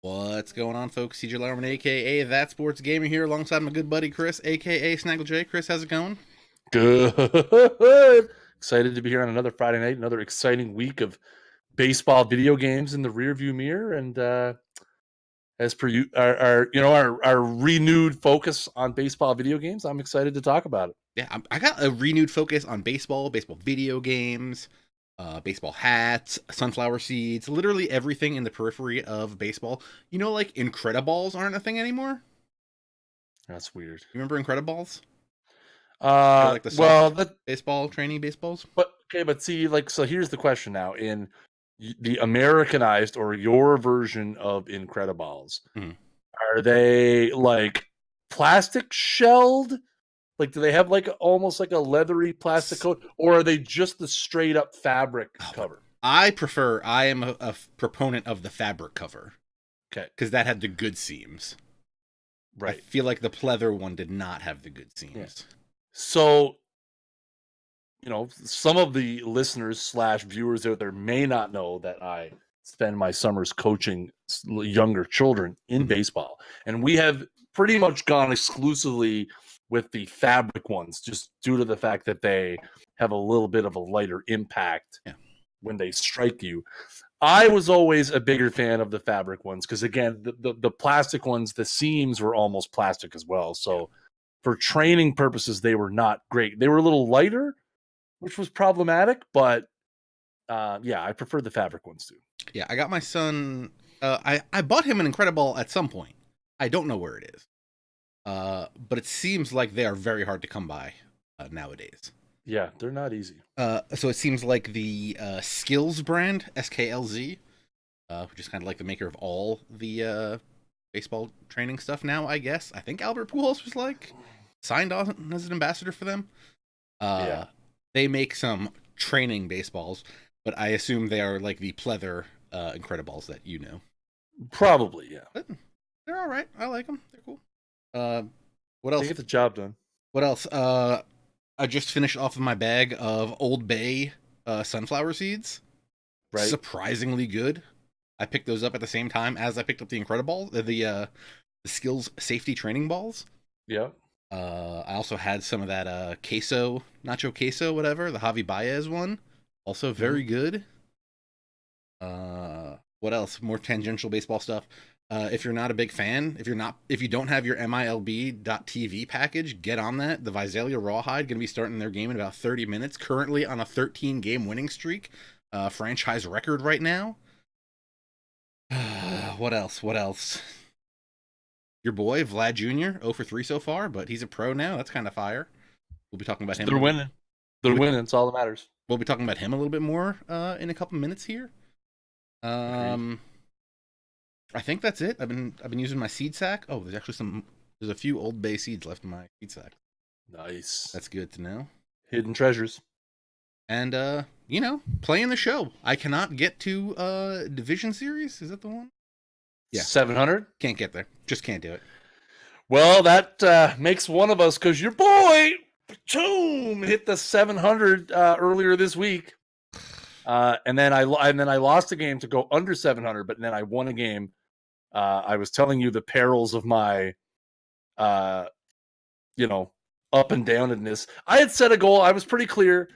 What's going on, folks? CJ Larman, aka ThatSportsGamer here, alongside my good buddy Kris, aka SnaggleJ. Kris, how's it going? Good. Excited to be here on another Friday night, another exciting week of baseball video games in the rearview mirror, and as per you, our renewed focus on baseball video games, I'm excited to talk about it. Yeah, I got a renewed focus on baseball video games, baseball hats, sunflower seeds, literally everything in the periphery of baseball. You know, like Incrediballs aren't a thing anymore. That's weird. You remember Incrediballs? They're like the soft baseball training baseballs. But see, so here's the question now: in the Americanized or your version of Incrediballs, are they like plastic shelled? Like, do they have almost like a leathery plastic coat, or are they just the straight up fabric cover? I am a proponent of the fabric cover. Okay. Because that had the good seams. Right. I feel like the pleather one did not have the good seams. Yeah. So, some of the listeners / viewers out there may not know that I spend my summers coaching younger children in baseball. And we have pretty much gone exclusively with the fabric ones, just due to the fact that they have a little bit of a lighter impact when they strike you. I was always a bigger fan of the fabric ones because, again, the plastic ones, the seams were almost plastic as well. So for training purposes, they were not great. They were a little lighter, which was problematic, but I prefer the fabric ones too. Yeah, I got my son. I bought him an Incredible at some point. I don't know where it is. But it seems like they are very hard to come by nowadays. Yeah, they're not easy. So it seems like the Skills brand, SKLZ, which is kind of like the maker of all the baseball training stuff now, I guess. I think Albert Pujols was signed on as an ambassador for them. They make some training baseballs, but I assume they are like the pleather Incrediballs that you know. Probably, yeah. But they're all right. I like them. They're cool. What else? They get the job done. What else? I just finished off of my bag of Old Bay sunflower seeds. Right. Surprisingly good. I picked those up at the same time as I picked up the Incrediballs, the Skills Safety Training Balls. Yeah. I also had some of that nacho queso, whatever, the Javi Baez one. Also very good. What else? More tangential baseball stuff. If you're not a big fan, if you don't have your MLB.TV package, get on that. The Visalia Rawhide going to be starting their game in about 30 minutes. Currently on a 13-game winning streak, franchise record right now. What else? Your boy Vlad Jr. 0 for 3 so far, but he's a pro now. That's kind of fire. We'll be talking about him. They're winning. It's all that matters. We'll be talking about him a little bit more in a couple minutes here. I think that's it. I've been using my seed sack. Oh, there's a few Old Bay seeds left in my seed sack. Nice. That's good to know. Hidden treasures. And playing the show. I cannot get to Division Series. Is that the one? Yeah. 700? Can't get there. Just can't do it. Well, that makes one of us, because your boy Batum hit the 700 earlier this week. And then I lost a game to go under 700, but then I won a game. I was telling you the perils of my, up and down in this. I had set a goal. I was pretty clear.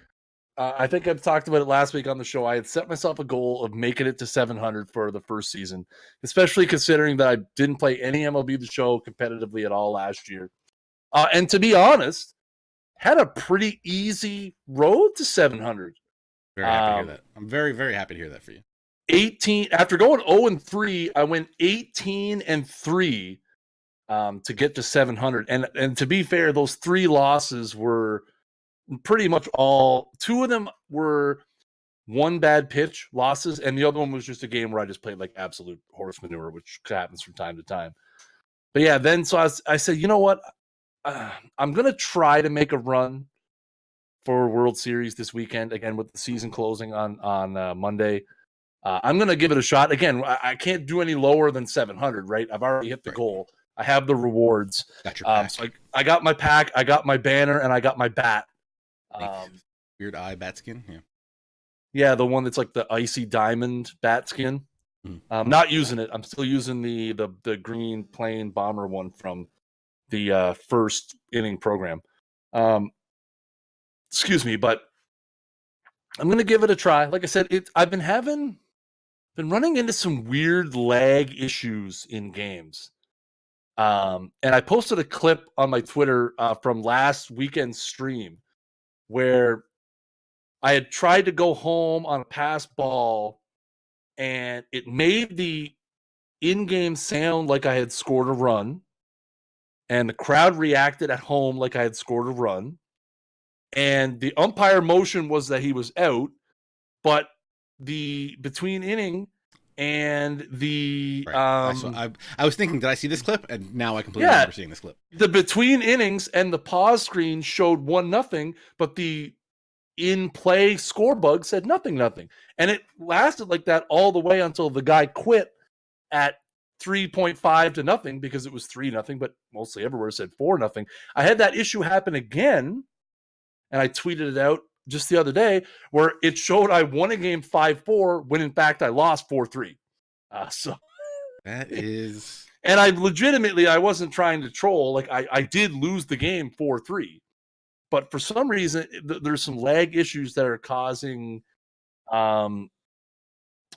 I think I've talked about it last week on the show. I had set myself a goal of making it to 700 for the first season, especially considering that I didn't play any MLB The Show competitively at all last year. And to be honest, had a pretty easy road to 700. Very happy to hear that. I'm very, very happy to hear that for you. 18 after going 0-3, I went 18-3 to get to 700. And to be fair, those 3 losses were pretty much all. 2 of them were one bad pitch losses, and the other one was just a game where I just played like absolute horse manure, which happens from time to time. But yeah, then so I said, you know what? I'm gonna try to make a run for World Series this weekend, again with the season closing on Monday. I'm going to give it a shot. Again, I can't do any lower than 700, right? I've already hit the goal. I have the rewards. Got your pack. So I got my pack, I got my banner, and I got my bat. Weird eye bat skin? Yeah. Yeah, the one that's like the icy diamond bat skin. I'm not using it. I'm still using the green plain bomber one from the first inning program. Excuse me, but I'm gonna give it a try. Like I said, I've been running into some weird lag issues in games. And I posted a clip on my Twitter from last weekend's stream where I had tried to go home on a pass ball, and it made the in-game sound like I had scored a run, and the crowd reacted at home like I had scored a run, and the umpire motion was that he was out, but the between inning and the right. I was thinking, did I see this clip? And now I completely remember seeing this clip. The between innings and the pause screen showed 1-0, but the in play score bug said nothing, and it lasted like that all the way until the guy quit at 3.5 to nothing because it was 3-0, but mostly everywhere said 4-0. I had that issue happen again, and I tweeted it out just the other day where it showed I won a game 5-4 when in fact I lost 4-3. So that is, and I wasn't trying to troll. Like I did lose the game 4-3. But for some reason, there's some lag issues that are causing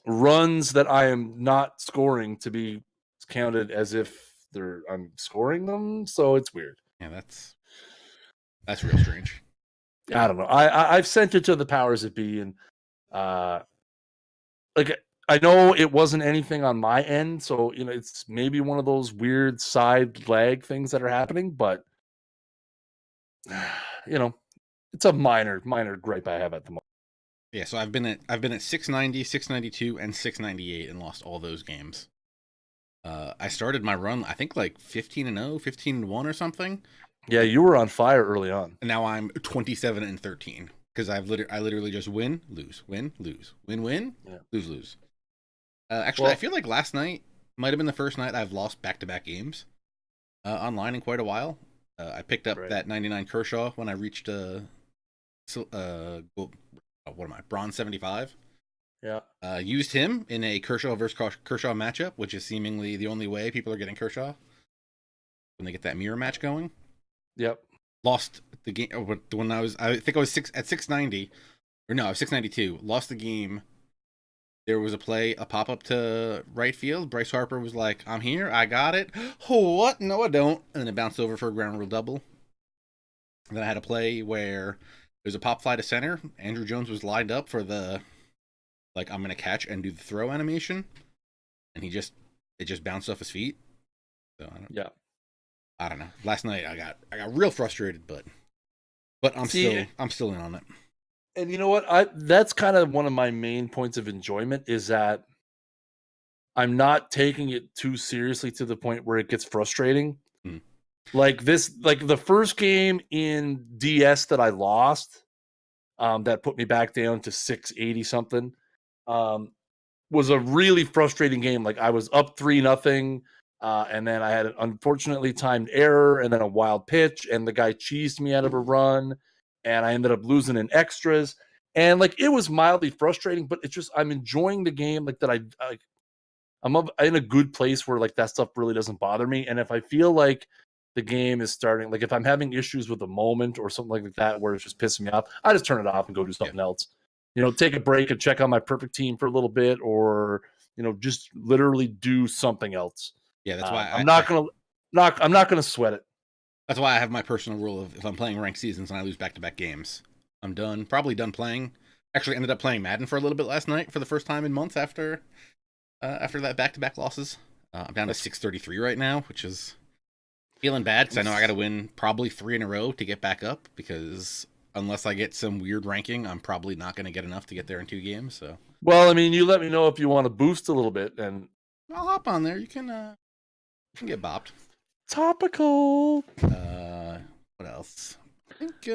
runs that I am not scoring to be counted as if I'm scoring them. So it's weird. Yeah, that's real strange. I don't know. I've sent it to the powers that be, and like I know it wasn't anything on my end, so it's maybe one of those weird side lag things that are happening, but. It's a minor gripe I have at the moment. Yeah, so I've been at 690, 692, and 698 and lost all those games. I started my run, I think like 15-0, 15-1 or something. Yeah, you were on fire early on. And now I'm 27-13 because I literally just win, lose, win, lose, win, yeah. lose. Actually, I feel like last night might have been the first night I've lost back-to-back games online in quite a while. I picked up that 99 Kershaw when I reached bronze 75. Yeah. Used him in a Kershaw versus Kershaw matchup, which is seemingly the only way people are getting Kershaw when they get that mirror match going. Yep. Lost the game when I think I was 690, or no, I was 692. Lost the game. There was a pop-up to right field. Bryce Harper was like, I'm here, I got it. Oh, what? No, I don't. And then it bounced over for a ground rule double. And then I had a play where there's a pop fly to center. Andrew Jones was lined up for the, I'm going to catch and do the throw animation. And it just bounced off his feet. So, I don't know. Last night I got real frustrated, but I'm still in on it. And you know what? That's kind of one of my main points of enjoyment is that I'm not taking it too seriously to the point where it gets frustrating. Like the first game in DS that I lost, that put me back down to 680 something, was a really frustrating game. Like I was up 3-0, and then I had an unfortunately timed error and then a wild pitch, and the guy cheesed me out of a run. And I ended up losing in extras, and it was mildly frustrating. But it's just I'm enjoying the game, I'm in a good place where that stuff really doesn't bother me. And if I feel like the game is starting, if I'm having issues with a moment or something like that where it's just pissing me off, I just turn it off and go do something else. Take a break and check on my perfect team for a little bit, or just literally do something else. Yeah, that's why I'm not gonna sweat it. That's why I have my personal rule of if I'm playing ranked seasons and I lose back-to-back games, I'm done. Probably done playing. Actually ended up playing Madden for a little bit last night for the first time in months after that back-to-back losses. I'm down to 633 right now, which is feeling bad because I know I got to win probably 3 in a row to get back up, because unless I get some weird ranking, I'm probably not going to get enough to get there in 2 games. So, well, I mean, you let me know if you want to boost a little bit, and I'll hop on there. You can get bopped. Topical. What else? I think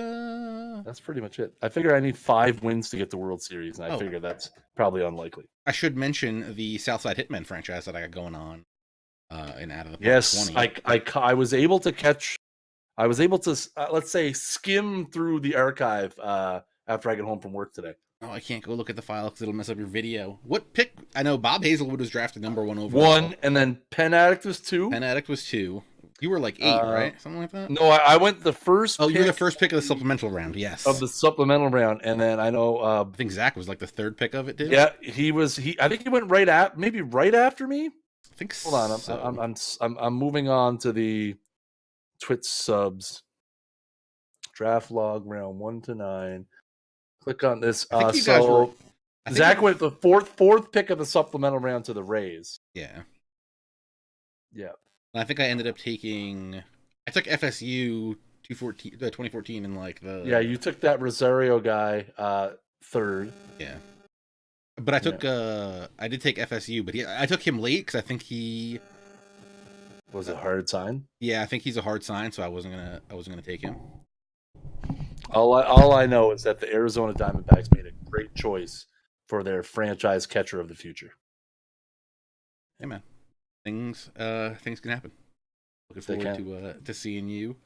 that's pretty much it. I figure I need 5 wins to get the World Series, and I figure that's probably unlikely. I should mention the Southside Hitmen franchise that I got going on in Out of the Park. Yes, 20. I was able to catch. I was able to let's say skim through the archive after I get home from work today. Oh, I can't go look at the file because it'll mess up your video. What pick? I know Bob Hazelwood was drafted #1 overall. 1, and then Pen Addict was 2. Pen Addict was 2. You were like 8, right? Something like that? No, I went the first. Oh, you were the first pick of the supplemental round, yes. Of the supplemental round, and then I know. I think Zach was like the 3rd pick of it, too. Yeah, he was. I think he went right after me. I think. Hold on, so. I'm moving on to the Twitch subs. Draft log round 1 to 9. Click on this. So Zach went the fourth pick of the supplemental round to the Rays. Yeah. Yeah. I think I ended up taking. I took FSU 2014 in like the. Yeah, you took that Rosario guy 3rd. Yeah. But I took. I did take FSU, but I took him late because I think he. Was it hard sign? Yeah, I think he's a hard sign, so I wasn't gonna take him. All I know is that the Arizona Diamondbacks made a great choice for their franchise catcher of the future. Hey man, things can happen. Looking forward to seeing you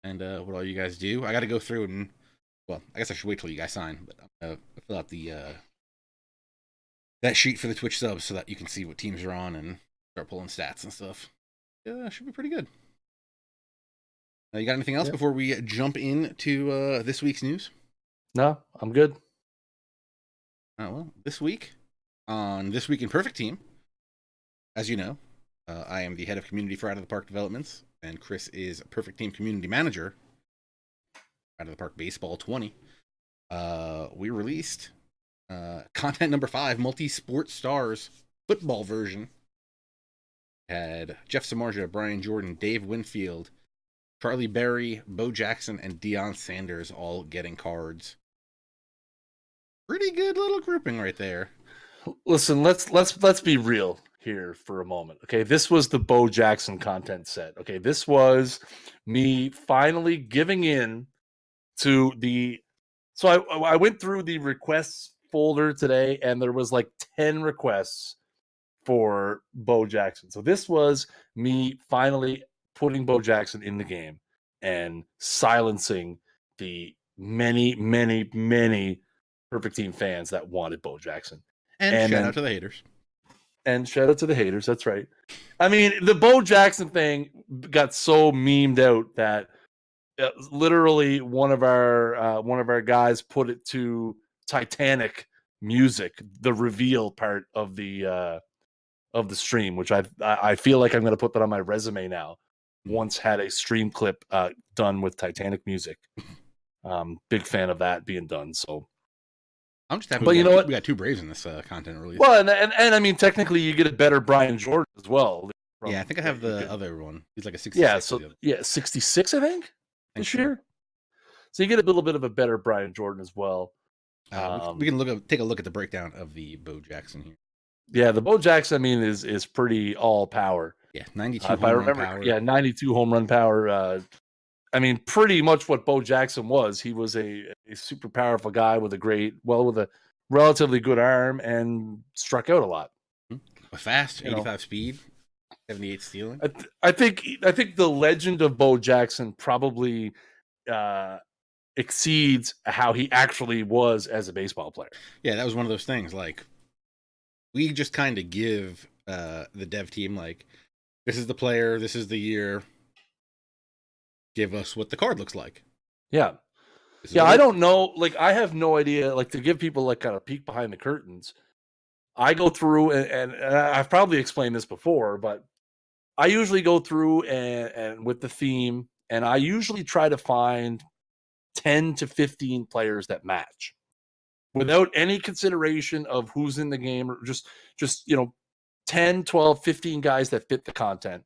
and what all you guys do. I got to go through and I guess I should wait till you guys sign, but I'm gonna fill out the that sheet for the Twitch subs so that you can see what teams are on and start pulling stats and stuff. Yeah, should be pretty good. You got anything else before we jump into this week's news? No, I'm good. This week on This Week in Perfect Team, as you know, I am the head of community for Out of the Park Developments, and Kris is Perfect Team Community Manager, Out of the Park Baseball 20. We released content number 5, Multi-Sport Stars football version. Had Jeff Samardzija, Brian Jordan, Dave Winfield, Charlie Berry, Bo Jackson, and Deion Sanders all getting cards. Pretty good little grouping right there. Listen, let's be real here for a moment. Okay, this was the Bo Jackson content set. Okay, this was me finally giving in to the. So I went through the requests folder today, and there was like 10 requests for Bo Jackson. So this was me finally putting Bo Jackson in the game and silencing the many Perfect Team fans that wanted Bo Jackson. And shout out to the haters. And shout out to the haters. That's right. I mean, the Bo Jackson thing got so memed out that literally one of our guys put it to Titanic music, the reveal part of the stream, which I feel like I'm going to put that on my resume now. Once had a stream clip done with Titanic music. Big fan of that being done. So I'm just happy. But you know what? We got 2 Braves in this content release. Well, and I mean, technically, you get a better Brian Jordan as well. Yeah, I think I have the other one. He's like a 66. Yeah, so 66, I think this year. So you get a little bit of a better Brian Jordan as well. We can take a look at the breakdown of the Bo Jackson here. Yeah, the Bo Jackson, I mean, is pretty all power. Yeah, 92 home run power. Yeah, 92 home run power. I mean, pretty much what Bo Jackson was. He was a super powerful guy with a relatively good arm and struck out a lot. Fast, 85 speed, 78 stealing. I think the legend of Bo Jackson probably exceeds how he actually was as a baseball player. Yeah, that was one of those things. Like, we just kind of give the dev team, like, this is the player, this is the year. Give us what the card looks like. Yeah. Yeah, I don't know. Like, I have no idea. Like, to give people like kind of peek behind the curtains, I go through and I've probably explained this before, but I usually go through and with the theme, and I usually try to find 10 to 15 players that match without any consideration of who's in the game, or just 10, 12, 15 guys that fit the content.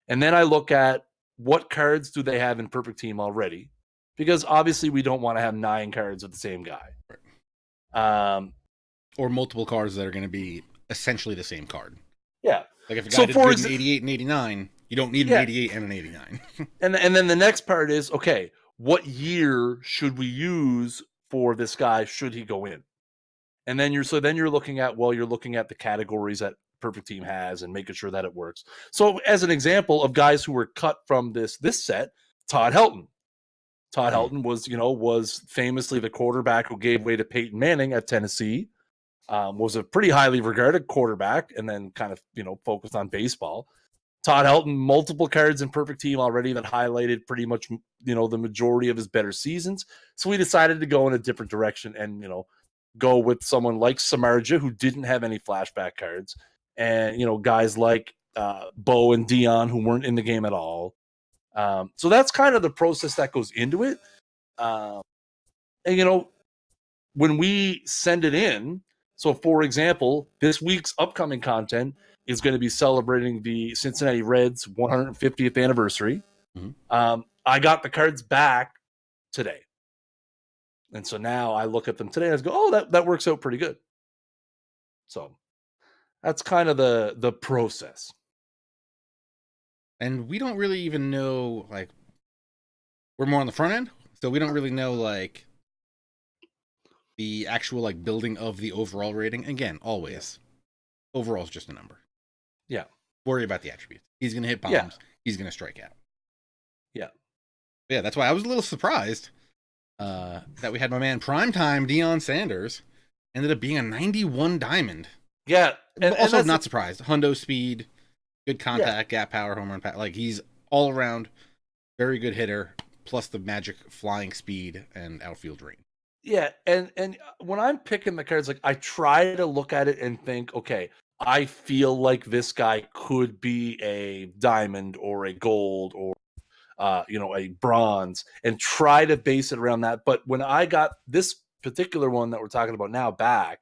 And then I look at what cards do they have in Perfect Team already, because obviously we don't want to have 9 cards of the same guy. Right. Or multiple cards that are going to be essentially the same card. Yeah. Like if a guy did an 88 and 89, you don't need an 88 and an 89. and then the next part is, okay, what year should we use for this guy should he go in? And then you're looking at the categories that Perfect Team has and making sure that it works. So as an example of guys who were cut from this set, Todd Helton. Todd Helton was famously the quarterback who gave way to Peyton Manning at Tennessee. Was a pretty highly regarded quarterback, and then kind of focused on baseball. Todd Helton, multiple cards in perfect team already that highlighted pretty much the majority of his better seasons. So we decided to go in a different direction and go with someone like Samardzija, who didn't have any flashback cards, and guys like Bo and Dion, who weren't in the game at all. So that's kind of the process that goes into it. And when we send it in, so for example, this week's upcoming content is going to be celebrating the Cincinnati Reds 150th anniversary. Mm-hmm. I got the cards back today. And so now I look at them today and I go, oh, that works out pretty good. So that's kind of the process. And we don't really even know, like, we're more on the front end, so we don't really know, like, the actual, like, building of the overall rating. Again, always. Overall is just a number. Yeah. Worry about the attributes. He's going to hit bombs. Yeah. He's going to strike out. Yeah. Yeah, that's why I was a little surprised that we had my man Primetime Deion Sanders ended up being a 91 diamond. Yeah. And also not surprised. Hundo speed, good contact, gap power, home run, like he's all around very good hitter, plus the magic flying speed and outfield range. Yeah, and when I'm picking the cards, like I try to look at it and think, okay, I feel like this guy could be a diamond or a gold or a bronze, and try to base it around that. But when I got this particular one that we're talking about now back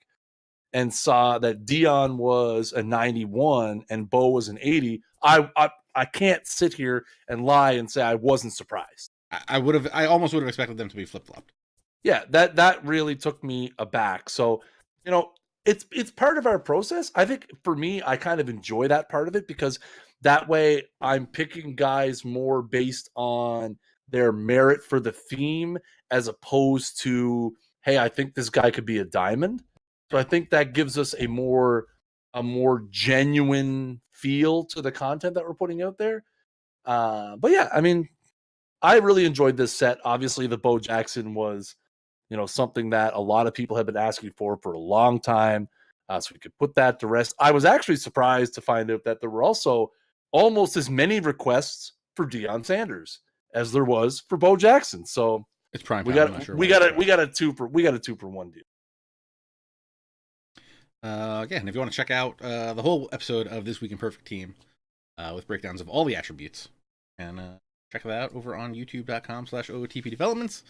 and saw that Dion was a 91 and Bo was an 80, I can't sit here and lie and say I wasn't surprised. I almost would have expected them to be flip-flopped. Yeah, that really took me aback. So, it's part of our process. I think for me, I kind of enjoy that part of it because that way I'm picking guys more based on their merit for the theme as opposed to, hey, I think this guy could be a diamond. So I think that gives us a more genuine feel to the content that we're putting out there. But yeah, I mean, I really enjoyed this set. Obviously, the Bo Jackson was, something that a lot of people have been asking for a long time. So we could put that to rest. I was actually surprised to find out that there were also almost as many requests for Deion Sanders as there was for Bo Jackson. So it's prime time. We got a 2-for-1 deal. Again, if you want to check out the whole episode of This Week in Perfect Team with breakdowns of all the attributes, and check that out over on youtube.com/OOTP Developments.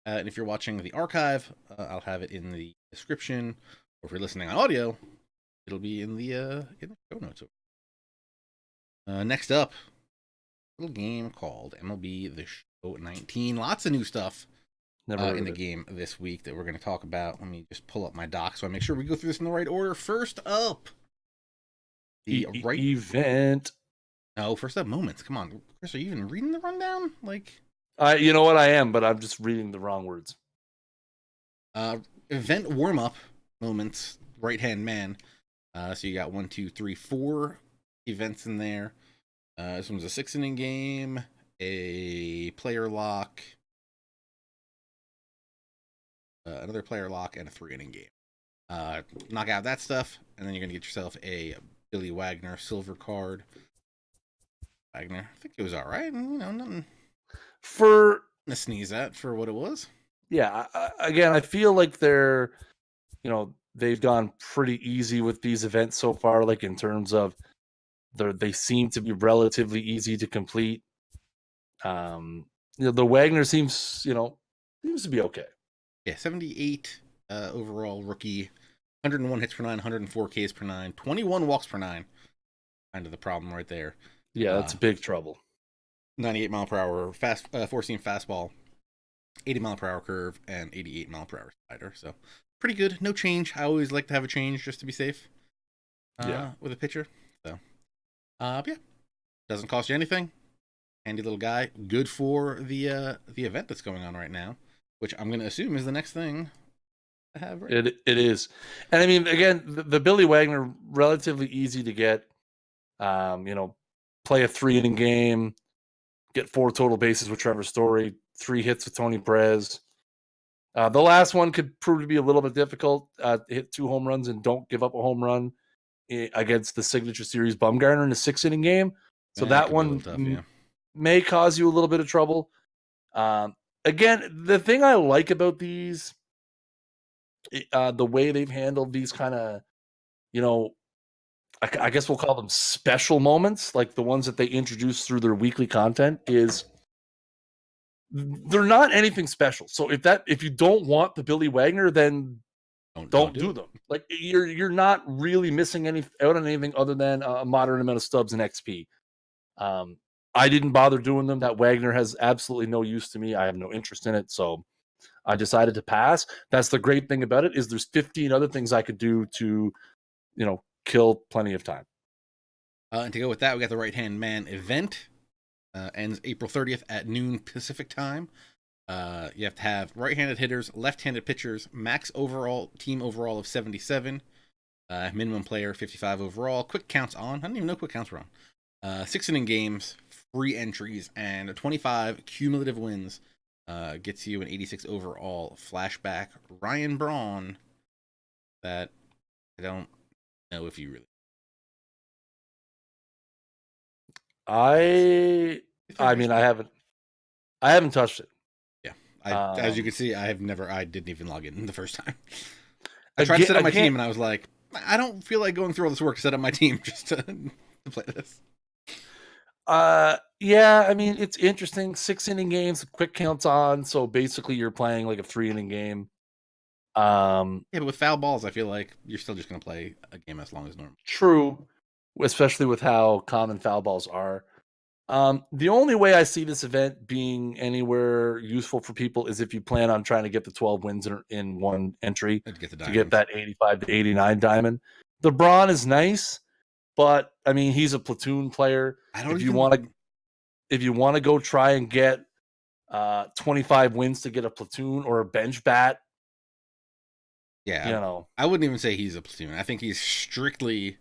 And if you're watching the archive, I'll have it in the description. Or if you're listening on audio, it'll be in the show notes. Next up, a little game called MLB The Show 19. Lots of new stuff in the game this week that we're going to talk about. Let me just pull up my doc so I make sure we go through this in the right order. First up, the event. No, first up, moments. Come on, Kris, are you even reading the rundown? Like, you know what, I am, but I'm just reading the wrong words. Event warm-up moments, right-hand man. So you got 1, 2, 3, 4 events in there. This one's a 6-inning game, a player lock, another player lock, and a 3-inning game. Knock out that stuff, and then you're going to get yourself a Billy Wagner silver card. Wagner, I think it was all right. Nothing for to sneeze at for what it was. Yeah, again, I feel like they've gone pretty easy with these events so far. Like in terms of they seem to be relatively easy to complete. The Wagner seems to be okay. Yeah, 78 overall rookie, 101 hits per 9, 104 Ks per 9, 21 walks per 9. Kind of the problem right there. Yeah, that's big trouble. 98 mile per hour four-seam fastball, 80 mile per hour curve, and 88 mile per hour slider. So pretty good. No change. I always like to have a change just to be safe. With a pitcher. So, yeah, doesn't cost you anything. Handy little guy. Good for the event that's going on right now, which I'm going to assume is the next thing I have. Right? It is, and I mean, again, the Billy Wagner, relatively easy to get. Play a 3-inning game, get 4 total bases with Trevor Story. 3 hits with Tony Perez. The last one could prove to be a little bit difficult. Hit 2 home runs and don't give up a home run against the Signature Series Bumgarner in a 6-inning game. So that one tough, may cause you a little bit of trouble. Again, the thing I like about these, the way they've handled these kind of, I guess we'll call them special moments, like the ones that they introduce through their weekly content, is they're not anything special. So if you don't want the Billy Wagner, then don't do them. Like you're not really missing out on anything other than a moderate amount of stubs and XP. I didn't bother doing them. That Wagner has absolutely no use to me. I have no interest in it, so I decided to pass. That's the great thing about it, is there's 15 other things I could do to, kill plenty of time. And to go with that, we got the Right-Hand Man event. Ends April 30th at noon Pacific time. You have to have right-handed hitters, left-handed pitchers, max team overall of 77, minimum player 55 overall, quick counts on. I didn't even know quick counts were on. 6-inning games, free entries, and 25 cumulative wins gets you an 86 overall. Flashback Ryan Braun. That I don't know if you really. I mean, I haven't touched it. Yeah, as you can see, I didn't even log in the first time. I tried to set up my team, and I was like, I don't feel like going through all this work to set up my team just to play this. Yeah, I mean, it's interesting. 6-inning games, quick counts on. So basically, you're playing like a 3-inning game. Yeah, but with foul balls, I feel like you're still just going to play a game as long as normal. True, especially with how common foul balls are. The only way I see this event being anywhere useful for people is if you plan on trying to get the 12 wins in one entry to get that 85 to 89 diamond. The Braun is nice, but I mean, he's a platoon player. If you want to go try and get 25 wins to get a platoon or a bench bat, yeah, I wouldn't even say he's a platoon. I think he's strictly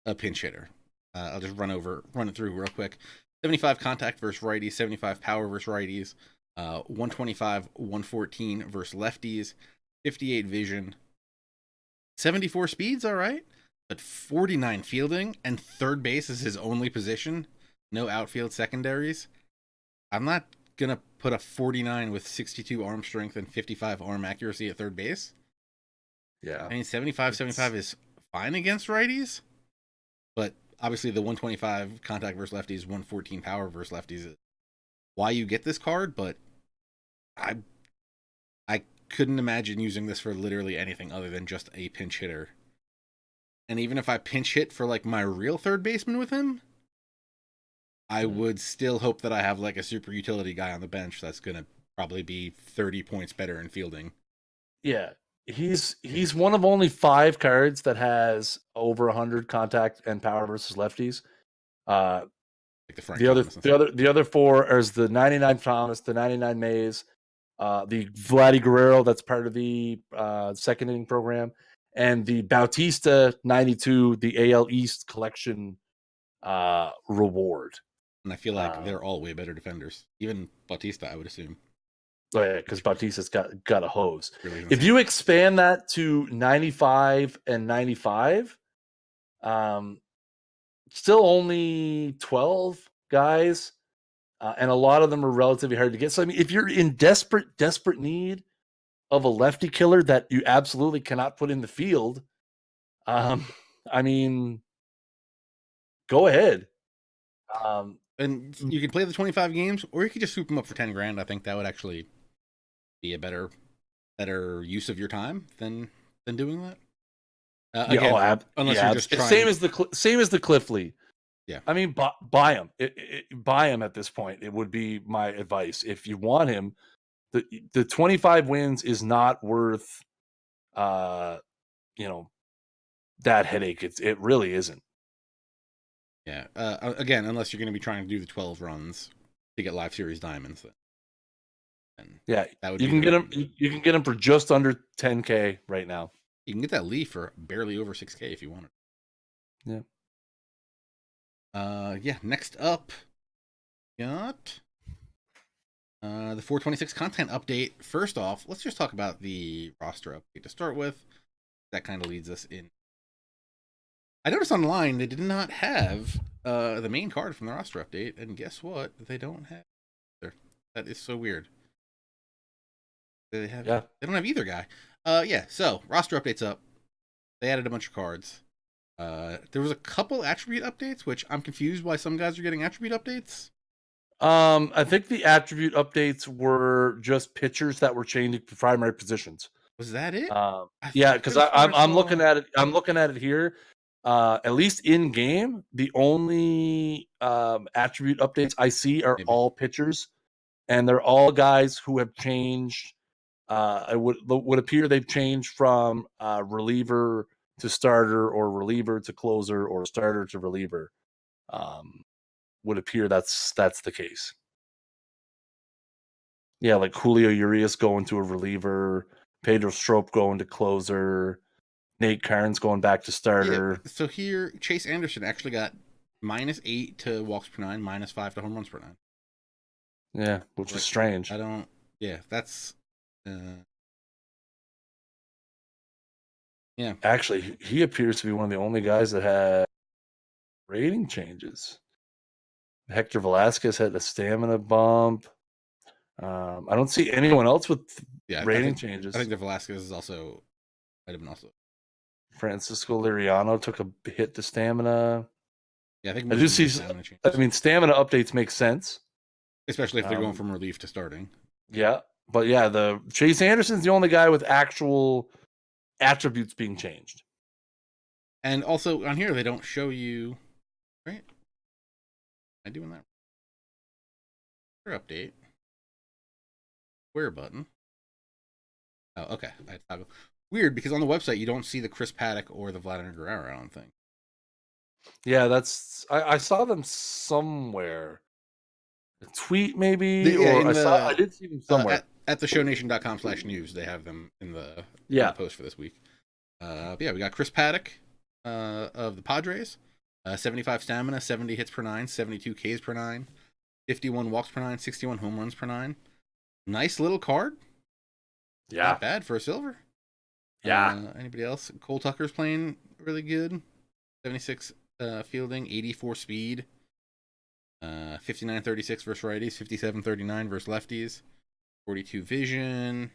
a pinch hitter. I'll just run it through real quick. 75 contact versus righties, 75 power versus righties, 125, 114 versus lefties, 58 vision, 74 speeds, all right, but 49 fielding, and third base is his only position. No outfield secondaries. I'm not going to put a 49 with 62 arm strength and 55 arm accuracy at third base. Yeah. I mean, 75 is fine against righties, but obviously the 125 contact versus lefties, 114 power versus lefties is why you get this card, but I couldn't imagine using this for literally anything other than just a pinch hitter. And even if I pinch hit for like my real third baseman with him, I would still hope that I have like a super utility guy on the bench that's going to probably be 30 points better in fielding. Yeah. He's one of only 5 cards that has over 100 contact and power versus lefties. Like the other 4 is the 99 Thomas, the 99 Mays, the Vlad Guerrero that's part of the second inning program, and the Bautista 92, the AL East collection reward. And I feel like they're all way better defenders. Even Bautista, I would assume. Oh yeah, because Bautista's got a hose. Really, if you expand that to 95 and 95, still only 12 guys, and a lot of them are relatively hard to get. So I mean, if you're in desperate need of a lefty killer that you absolutely cannot put in the field, I mean, go ahead. And you can play the 25 games, or you could just swoop them up for 10 grand. I think that would actually be a better use of your time than doing that. Again, unless you're just trying. Same as the Cliff Lee. Yeah, I mean, buy him. Buy him at this point. It would be my advice. If you want him, the 25 wins is not worth, that headache. It really isn't. Yeah. Again, unless you're going to be trying to do the 12 runs to get live series diamonds, then yeah, you can get him. You can get him for just under 10K right now. You can get that Lee for barely over 6K if you want it. Yeah. Next up, got The 426 content update. First off, let's just talk about the roster update to start with. That kind of leads us in. I noticed online they did not have the main card from the roster update, and guess what? They don't have either. That is so weird. They don't have either guy. So roster updates up. They added a bunch of cards. There was a couple attribute updates, which I'm confused why some guys are getting attribute updates. I think the attribute updates were just pitchers that were changing to primary positions. Was that it? Yeah, because I'm looking at it. I'm looking at it here. At least in game, the only attribute updates I see are all pitchers, and they're all guys who have changed. It would appear they've changed from reliever to starter, or reliever to closer, or starter to reliever. Would appear that's the case. Yeah, like Julio Urias going to a reliever, Pedro Strop going to closer, Nate Karns going back to starter. Yeah, so here, Chase Anderson actually got -8 to walks per 9, -5 to home runs per 9. Yeah, which is strange. That's... yeah. Actually, he appears to be one of the only guys that had rating changes. Hector Velasquez had a stamina bump. I don't see anyone else with rating changes. I think the Velasquez is also might have been also. Francisco Liriano took a hit to stamina. Yeah, I think I do see. Stamina updates make sense, especially if they're going from relief to starting. Yeah, but yeah, the Chase Anderson's the only guy with actual attributes being changed. And also on here, they don't show you, right? Am I doing that? Update. Where button? Oh, okay. I toggle. Weird, because on the website you don't see the Chris Paddock or the Vlad Guerrero, I don't think. Yeah, that's I saw them somewhere. A tweet maybe, I did see them somewhere. At theshownation.com/news, they have them in the post for this week. We got Chris Paddock of the Padres, 75 stamina, 70 hits per 9, 72 Ks per 9, 51 walks per 9, 61 home runs per 9. Nice little card. Yeah. Not bad for a silver. Yeah. Anybody else? Cole Tucker's playing really good. 76 fielding, 84 speed. 59-36 versus righties, 57-39 versus lefties. 42 vision.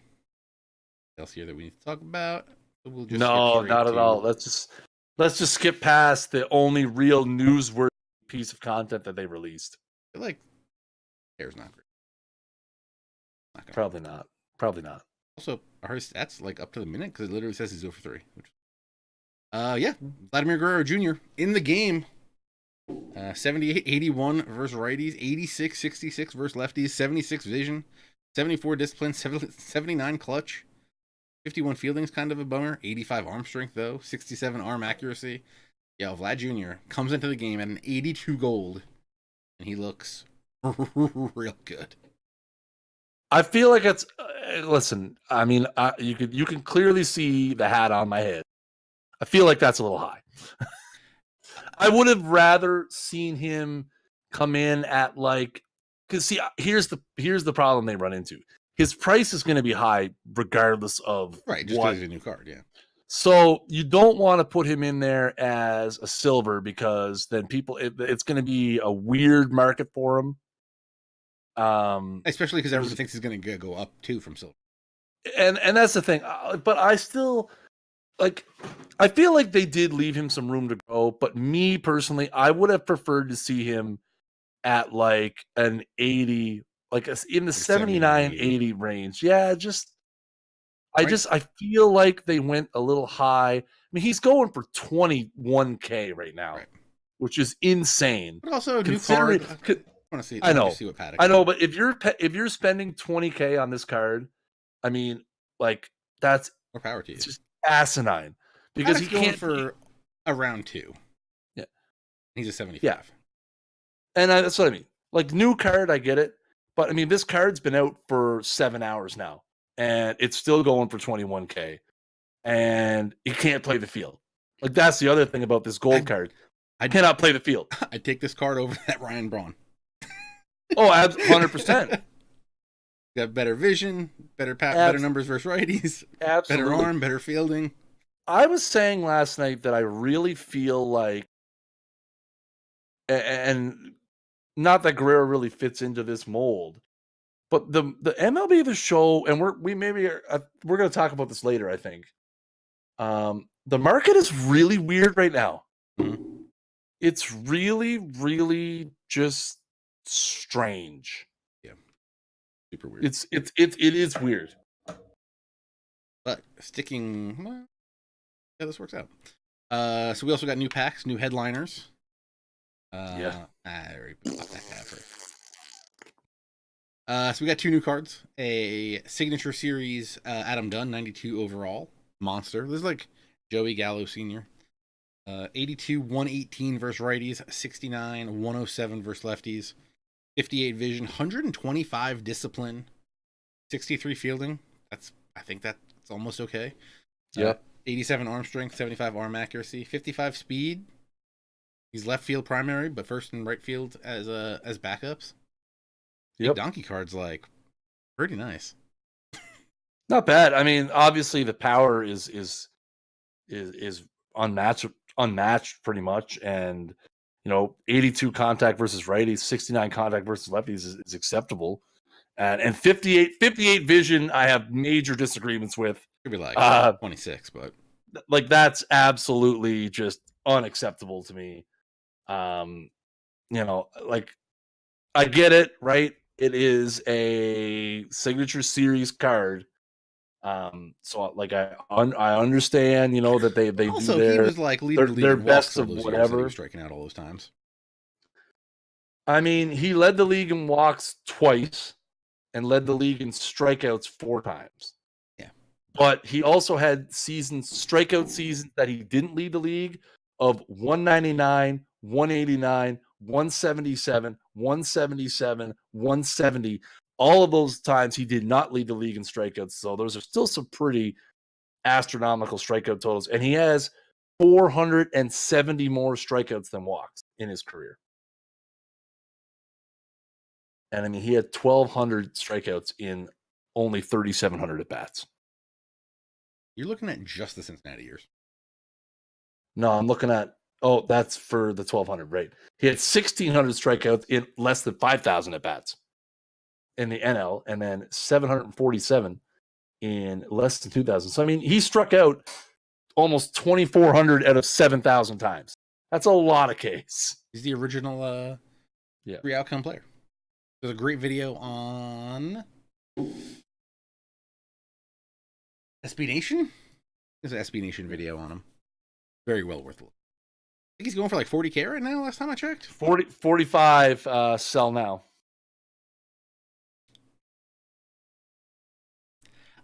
What else here that we need to talk about? We'll just not at all. Let's just skip past the only real newsworthy piece of content that they released. I feel like hair's not great. Probably not. Also, are his stats like up to the minute? Because it literally says he's 0-for-3. Vladimir Guerrero Jr. in the game. 78-81 versus righties, 86-66 versus lefties, 76 vision, 74 discipline, 79 clutch, 51 fielding is kind of a bummer, 85 arm strength though, 67 arm accuracy. Yeah, Vlad Jr. comes into the game at an 82 gold, and he looks real good. I feel like it's listen. I mean, you can clearly see the hat on my head. I feel like that's a little high. I would have rather seen him come in at because see, here's the problem they run into. His price is going to be high regardless of just because he's a new card, yeah. So you don't want to put him in there as a silver because then it's going to be a weird market for him. Especially because everyone thinks he's going to go up too from silver. And that's the thing. But I still I feel like they did leave him some room to grow. But me personally, I would have preferred to see him at an 80, in the 79-80 range. Yeah, I feel like they went a little high. I mean, he's going for 21K right now, which is insane. But also a new card. I want to see. I know. See what Paddock. I know, but if you're spending 20K on this card, I mean, that's more power to you. It's just asinine because he can't for a round 2. Yeah, he's a 75. Yeah, and that's what I mean. New card, I get it, but I mean, this card's been out for 7 hours now, and it's still going for 21K, and he can't play the field. That's the other thing about this gold card. I cannot play the field. I'd take this card over that Ryan Braun. Oh, 100%. Got better vision, better better numbers versus righties, Absolutely. better arm, better fielding. I was saying last night that I really feel like, and not that Guerrero really fits into this mold, but the MLB The Show, and we're going to talk about this later, I think. The market is really weird right now. Mm-hmm. It's really, really just strange. Yeah, super weird. It is weird. But sticking, well, yeah, this works out. So we also got new packs, new headliners. Yeah. I already popped that guy first. So we got 2 new cards. A signature series Adam Dunn, 92 overall. Monster. This is like Joey Gallo Sr. 82, 118 versus righties. 69, 107 versus lefties. 58 vision. 125 discipline. 63 fielding. I think that's almost okay. Yeah. 87 arm strength. 75 arm accuracy. 55 speed. He's left field primary, but first and right field as backups. Yep. Donkey card's like pretty nice. Not bad. I mean, obviously the power is unmatched pretty much, and 82 contact versus righties, 69 contact versus lefties is acceptable, and 58 vision I have major disagreements with. Could be like 26, but like that's absolutely just unacceptable to me. Like I get it, right? It is a signature series card. So like I understand, that they also do he was like leading their the league best in of walks all those whatever. Years, he was striking out all those times. I mean, he led the league in walks twice and led the league in strikeouts 4 times. Yeah. But he also had strikeout seasons that he didn't lead the league of 199, 189, 177, 177, 170. All of those times he did not lead the league in strikeouts. So those are still some pretty astronomical strikeout totals. And he has 470 more strikeouts than walks in his career. And I mean, he had 1,200 strikeouts in only 3,700 at bats. You're looking at just the Cincinnati years. No, I'm looking at, that's for the 1,200, right? He had 1,600 strikeouts in less than 5,000 at bats in the NL, and then 747 in less than 2,000. So, I mean, he struck out almost 2,400 out of 7,000 times. That's a lot of Ks. He's the original 3 outcome player. There's a great video on SB Nation. There's an SB Nation video on him. Very well worth it. I think he's going for like 40K right now, last time I checked. 45 sell now.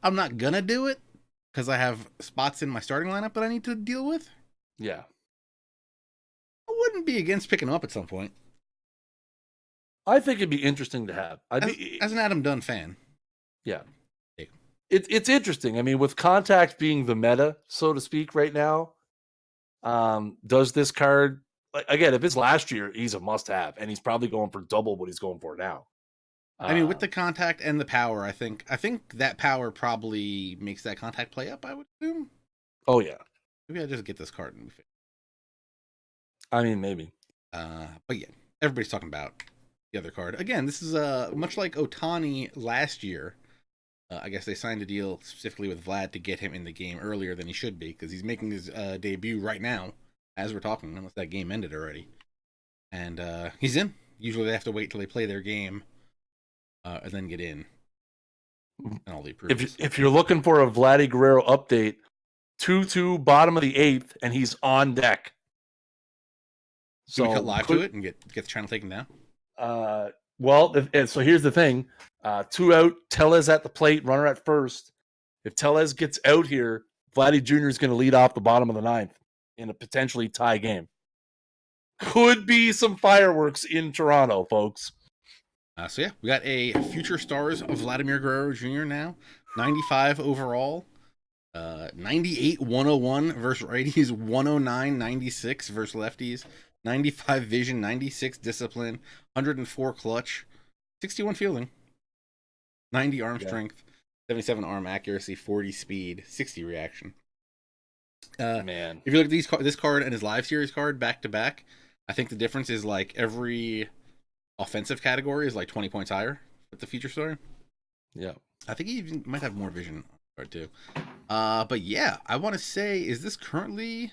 I'm not gonna do it because I have spots in my starting lineup that I need to deal with. Yeah. I wouldn't be against picking him up at some point. I think it'd be interesting to have. As an Adam Dunn fan. Yeah. It's interesting. I mean, with contact being the meta, so to speak, right now, does this card, again, if it's last year, he's a must-have, and he's probably going for double what he's going for now. I mean, with the contact and the power, I think that power probably makes that contact play up, I would assume. Oh, yeah. Maybe I'll just get this card and move it. I mean, maybe. But yeah, everybody's talking about the other card. Again, this is much like Ohtani last year. I guess they signed a deal specifically with Vlad to get him in the game earlier than he should be, because he's making his debut right now as we're talking, unless that game ended already. And he's in. Usually they have to wait till they play their game and then get in. And all the approvals. If you're looking for a Vlad Guerrero update, 2-2, bottom of the 8th, and he's on deck. So we cut live to it and get the channel taken down? So here's the thing. 2 out, Tellez at the plate, runner at first. If Tellez gets out here, Vladdy Jr. is going to lead off the bottom of the 9th in a potentially tie game. Could be some fireworks in Toronto, folks. So yeah, we got a Future Stars of Vladimir Guerrero Jr. now. 95 overall. 98 101 versus righties. 109 96 versus lefties. 95 vision, 96 discipline, 104 clutch, 61 fielding. 90 arm Yeah. strength, 77 arm accuracy, 40 speed, 60 reaction. Man. If you look at this card and his live series card back to back, I think the difference is like every offensive category is like 20 points higher with the feature story. Yeah. I think he even might have more vision card too. But yeah, I want to say, is this currently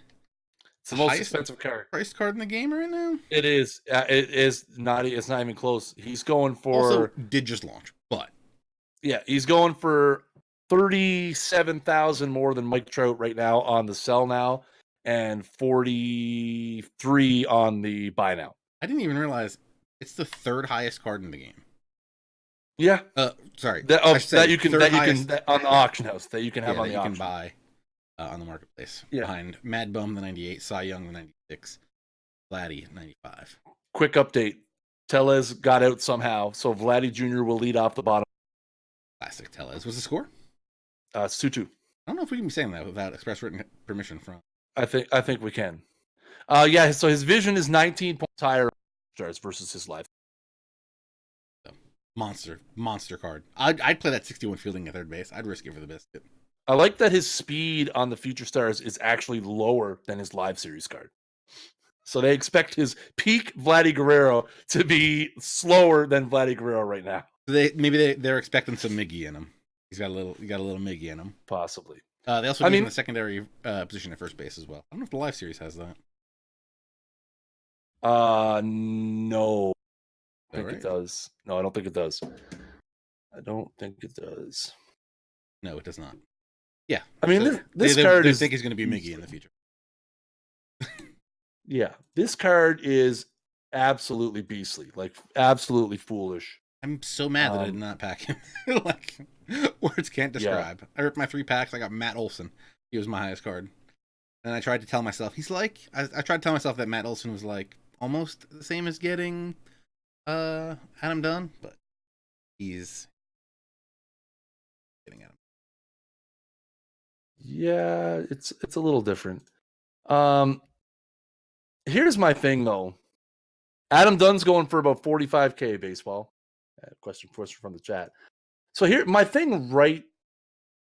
It's the most expensive card. Priced card in the game right now? It is. It is not. It's not even close. He's going for. Also, did just launch, but yeah, he's going for 37,000 more than Mike Trout right now on the sell now, and 43 on the buy now. I didn't even realize it's the third highest card in the game. Yeah. Sorry. That you can on the auction house that you can have on the auction. You can buy on the marketplace. Yeah. Behind Mad Bum the 98, Cy Young the 96, Vladdy 95. Quick update: Tellez got out somehow, so Vladdy Jr. will lead off the bottom. Classic Tellez. What's the score? Sutu. I don't know if we can be saying that without express written permission from. I think we can. Yeah. So his vision is 19 points higher stars versus his life. So, monster card. I'd play that 61 fielding at third base. I'd risk it for the biscuit. I like that his speed on the Future Stars is actually lower than his live series card. So they expect his peak Vlad Guerrero to be slower than Vlad Guerrero right now. They're expecting some Miggy in him. He got a little Miggy in him. Possibly. They also give him the secondary position at first base as well. I don't know if the live series has that. No. I think right? it does. No, I don't think it does. I don't think it does. No, it does not. Yeah. I mean, this card is... They think he's going to be Miggy in the future. Yeah. This card is absolutely beastly. Like, absolutely foolish. I'm so mad that I did not pack him. Like, words can't describe. Yeah. I ripped my 3 packs. I got Matt Olson. He was my highest card. And I tried to tell myself, I tried to tell myself that Matt Olson was like almost the same as getting Adam Dunn, but he's getting Adam. Yeah, it's a little different. Here's my thing though. Adam Dunn's going for about 45K baseball. Question from the chat. So here, my thing right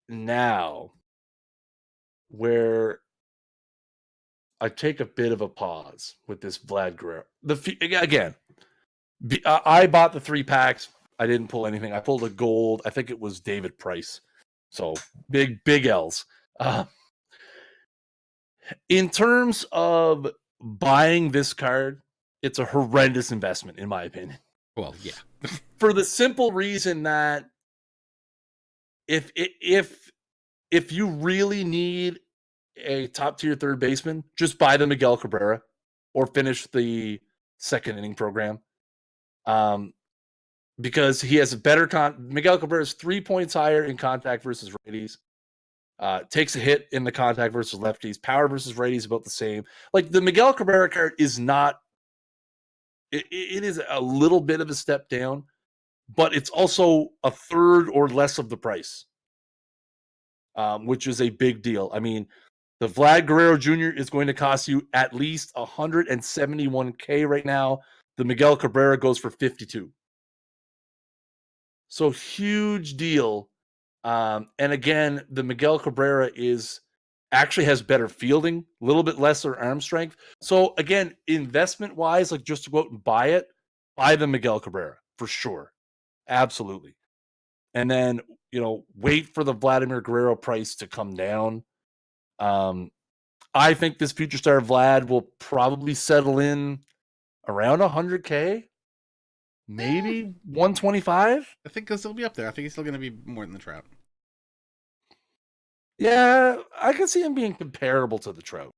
now, where I take a bit of a pause with this Vlad Guerrero. Again, I bought the 3 packs. I didn't pull anything. I pulled a gold. I think it was David Price. So big L's. In terms of buying this card, it's a horrendous investment, in my opinion. Well, yeah. For the simple reason that if you really need a top tier third baseman, just buy the Miguel Cabrera or finish the second inning program. Because he has a better Miguel Cabrera is 3 points higher in contact versus righties. Takes a hit in the contact versus lefties. Power versus righties about the same. Like the Miguel Cabrera card is not. It is a little bit of a step down, but it's also a third or less of the price, which is a big deal. I mean, the Vlad Guerrero Jr. is going to cost you at least $171K right now. The Miguel Cabrera goes for 52. So huge deal. And again, the Miguel Cabrera actually has better fielding, a little bit lesser arm strength. So again, investment wise, like just to go out and buy the Miguel Cabrera for sure. Absolutely. And then, wait for the Vladimir Guerrero price to come down. I think this future star Vlad will probably settle in around 100K, maybe 125. I think he'll be up there. I think he's still going to be more than the Trout. Yeah, I can see him being comparable to the Trout.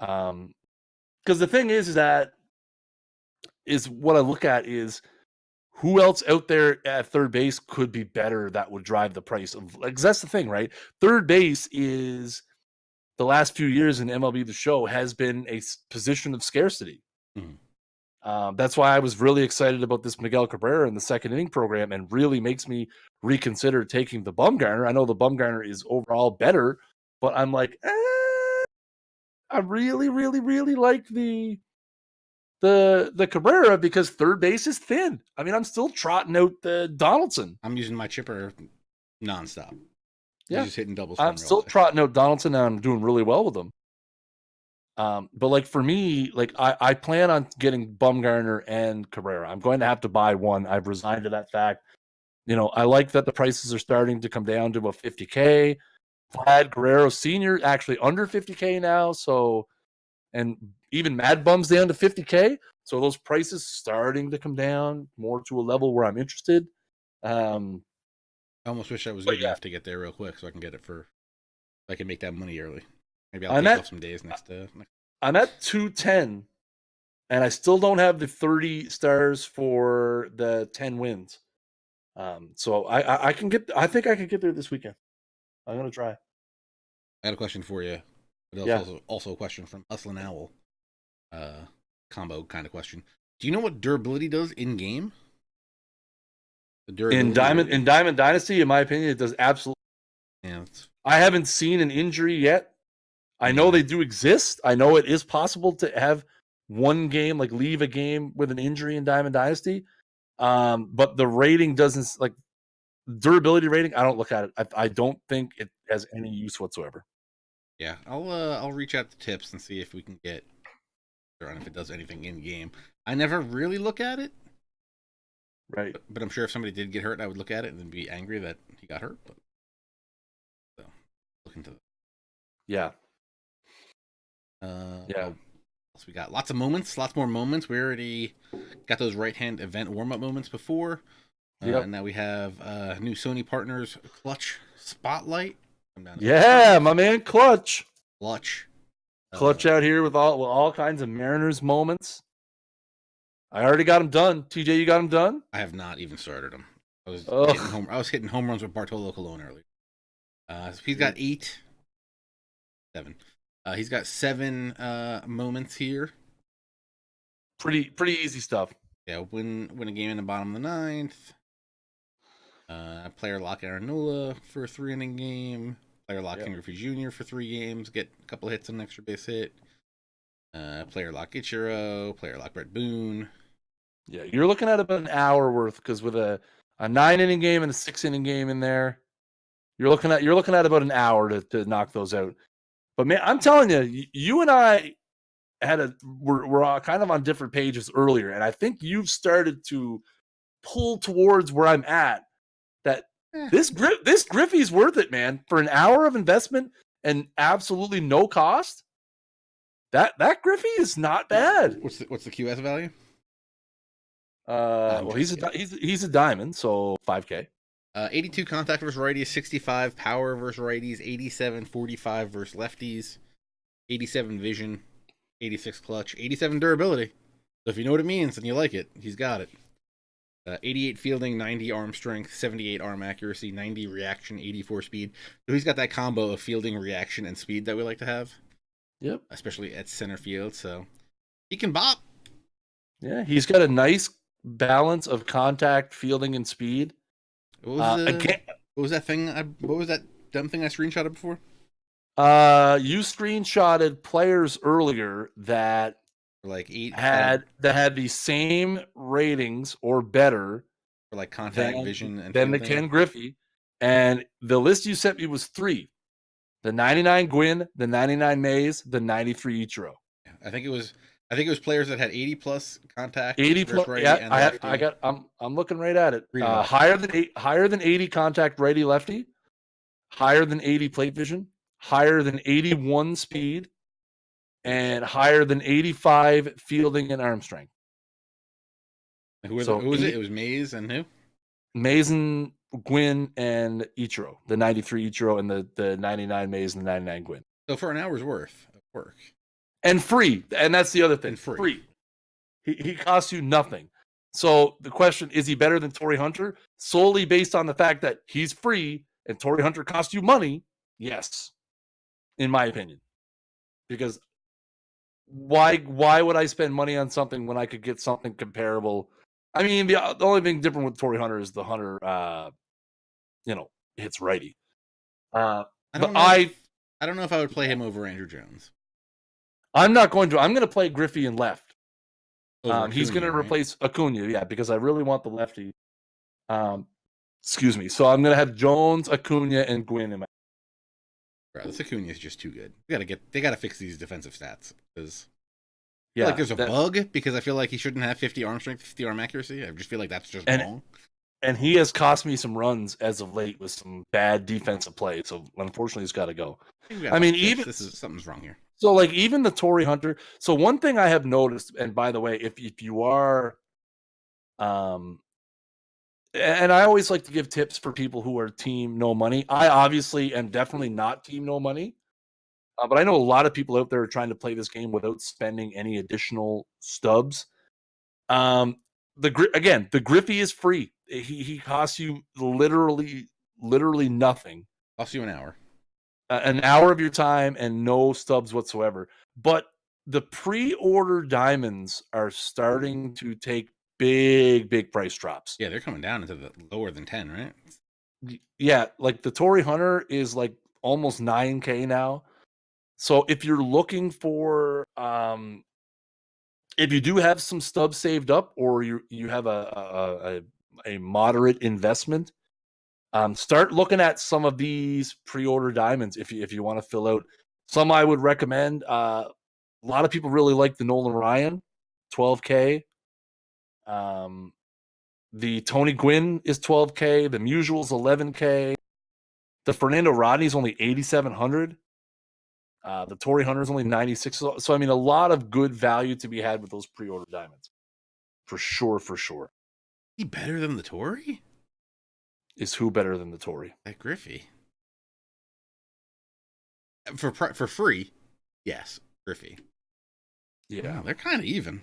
Because the thing is what I look at is who else out there at third base could be better that would drive the price of. Because that's the thing, right? Third base is the last few years in MLB The Show has been a position of scarcity. Mm-hmm. That's why I was really excited about this Miguel Cabrera in the second inning program, and really makes me reconsider taking the Bumgarner. I know the Bumgarner is overall better, but I'm like, I really, really, really like the the Cabrera because third base is thin. I mean, I'm still trotting out the Donaldson. I'm using my chipper nonstop. Yeah, He's just hitting doubles. I'm still trotting out Donaldson, and I'm doing really well with them. But like for me, like I plan on getting Bumgarner and Cabrera. I'm going to have to buy one. I've resigned to that fact. I like that the prices are starting to come down to about $50K. Vlad Guerrero Sr. actually under $50K now. So, and even Mad Bum's down to $50K. So those prices starting to come down more to a level where I'm interested. I almost wish I was good enough to get there real quick so I can get it I can make that money early. Maybe I'll take off some days next. I'm at 210, and I still don't have the 30 stars for the 10 wins. So I can get. I think I can get there this weekend. I'm gonna try. I got a question for you. But Yeah. Also a question from Hustlin' Owl. Combo kind of question. Do you know what durability does in game? In Diamond Dynasty, in my opinion, it does absolutely. Yeah. I haven't seen an injury yet. I know they do exist. I know it is possible to have one game, like leave a game with an injury in Diamond Dynasty. But the rating doesn't, like durability rating, I don't look at it. I don't think it has any use whatsoever. Yeah, I'll reach out to Tips and see if we can get on if it does anything in game. I never really look at it. Right. But I'm sure if somebody did get hurt, I would look at it and then be angry that he got hurt. But so look into that. Yeah. Yeah. We got lots more moments. We already got those right hand event warm up moments before. And now we have new Sony partners Clutch Spotlight. Yeah, my man Clutch. Clutch out here with all kinds of Mariners moments. I already got them done. TJ, you got them done? I have not even started them. I was hitting home runs with Bartolo Colon earlier. So he's got 7. He's got 7 moments here. Pretty easy stuff. Yeah, win a game in the bottom of the 9th. Player lock Aaron Nola for a 3-inning game. Player lock Ken Griffey Jr. for 3 games. Get a couple hits on an extra base hit. Player lock Ichiro. Player lock Brett Boone. Yeah, you're looking at about an hour worth because with a 9-inning game and a 6-inning game in there, you're looking at about an hour to knock those out. But man, I'm telling you, you and I we're kind of on different pages earlier, and I think you've started to pull towards where I'm at. That this Griffey's worth it, man. For an hour of investment and absolutely no cost, that Griffey is not bad. What's the QS value? Well, he's a diamond, so $5K. 82 contact versus righties, 65 power versus righties, 87 45 versus lefties, 87 vision, 86 clutch, 87 durability. So if you know what it means and you like it, he's got it. 88 fielding, 90 arm strength, 78 arm accuracy, 90 reaction, 84 speed. So he's got that combo of fielding, reaction, and speed that we like to have. Yep. Especially at center field. So he can bop. Yeah, he's got a nice balance of contact, fielding, and speed. What was that thing? What was that dumb thing I screenshotted before? You screenshotted players earlier that like 8 had the same ratings or better for like contact, vision, and than the Ken Griffey, and the list you sent me was 3: the 99 Gwynn, the 99 Mays, the 93 Ichiro. I think it was players that had 80 plus contact, 80 plus. Yeah, I'm looking right at it. Higher than 80 contact righty lefty, higher than 80 plate vision, higher than 81 speed, and higher than 85 fielding and arm strength. Who was it? It was Mays and who? Mays and Gwynn and Ichiro, the 93 Ichiro and the 99 Mays and the 99 Gwynn. So for an hour's worth of work. And free. And that's the other thing. Free. He costs you nothing. So the question, is he better than Torrey Hunter? Solely based on the fact that he's free and Torrey Hunter costs you money? Yes. In my opinion. Because why would I spend money on something when I could get something comparable? I mean, the only thing different with Torrey Hunter is the Hunter hits righty. I don't know if I would play him over Andrew Jones. I'm not going to. I'm going to play Griffey in left. Over He's going to Acuna, right? replace Acuna, yeah, because I really want the lefty. Excuse me. So I'm going to have Jones, Acuna, and Gwynn in my. Bro, this Acuna is just too good. They gotta fix these defensive stats because I feel like Yeah, there's a bug because I feel like he shouldn't have 50 arm strength, 50 arm accuracy. I just feel like that's just and wrong. and he has cost me some runs as of late with some bad defensive play. So unfortunately, he's got to go. I mean, even something's wrong here. So, like, even the Torrey Hunter. So, one thing I have noticed, and by the way, if you are, and I always like to give tips for people who are team no money. I obviously am definitely not team no money, but I know a lot of people out there are trying to play this game without spending any additional stubs. The Griffey is free. He costs you literally nothing. Costs you An hour of your time and no stubs whatsoever. But the pre-order diamonds are starting to take big price drops. Yeah, they're coming down into the lower than 10, right? Yeah, like the Torrey Hunter is like almost 9K now. So if you're looking for if you do have some stubs saved up or you have a moderate investment, start looking at some of these pre-order diamonds if you want to fill out. Some I would recommend. A lot of people really like the Nolan Ryan, 12K. The Tony Gwynn is 12K. The Musial's 11K. The Fernando Rodney's only 8,700. The Torrey Hunter's only 96. So I mean, a lot of good value to be had with those pre-order diamonds, for sure. He better than the Torrey? Is who better than the Torrey? That Griffey. For free, yes, Griffey. Yeah, they're kind of even.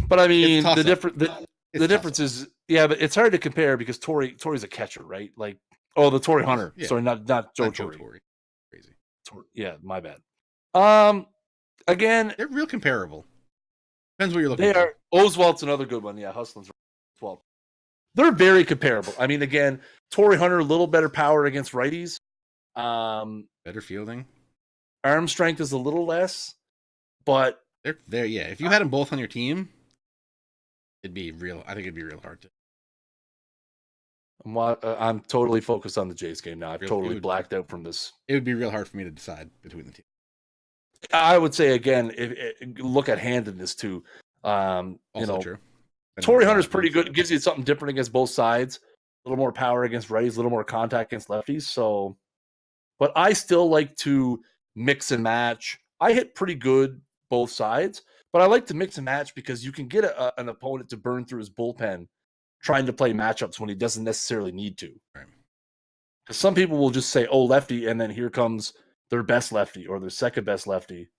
But I mean, the difference is, yeah, but it's hard to compare because Torrey's a catcher, right? Like, the Torrey Hunter. Yeah. Sorry, not Joe Torrey. Crazy. Yeah, my bad. Again, they're real comparable. Depends what you're looking for. They are. Oswald's another good one. Yeah, Hustlin's 12. They're very comparable. I mean, again, Torrey Hunter, a little better power against righties. Better fielding. Arm strength is a little less, but they're there. Yeah, if you had them both on your team, it'd be real. I think it'd be real hard to. I'm totally focused on the Jays game now. I've totally blacked out from this. It would be real hard for me to decide between the two. I would say again, look at handedness too. True. Torrey Hunter's pretty good. It gives you something different against both sides. A little more power against righties, a little more contact against lefties. So, but I still like to mix and match. I hit pretty good both sides, but I like to mix and match because you can get an opponent to burn through his bullpen trying to play matchups when he doesn't necessarily need to. Right. Some people will just say, "Oh, lefty," and then here comes their best lefty or their second best lefty.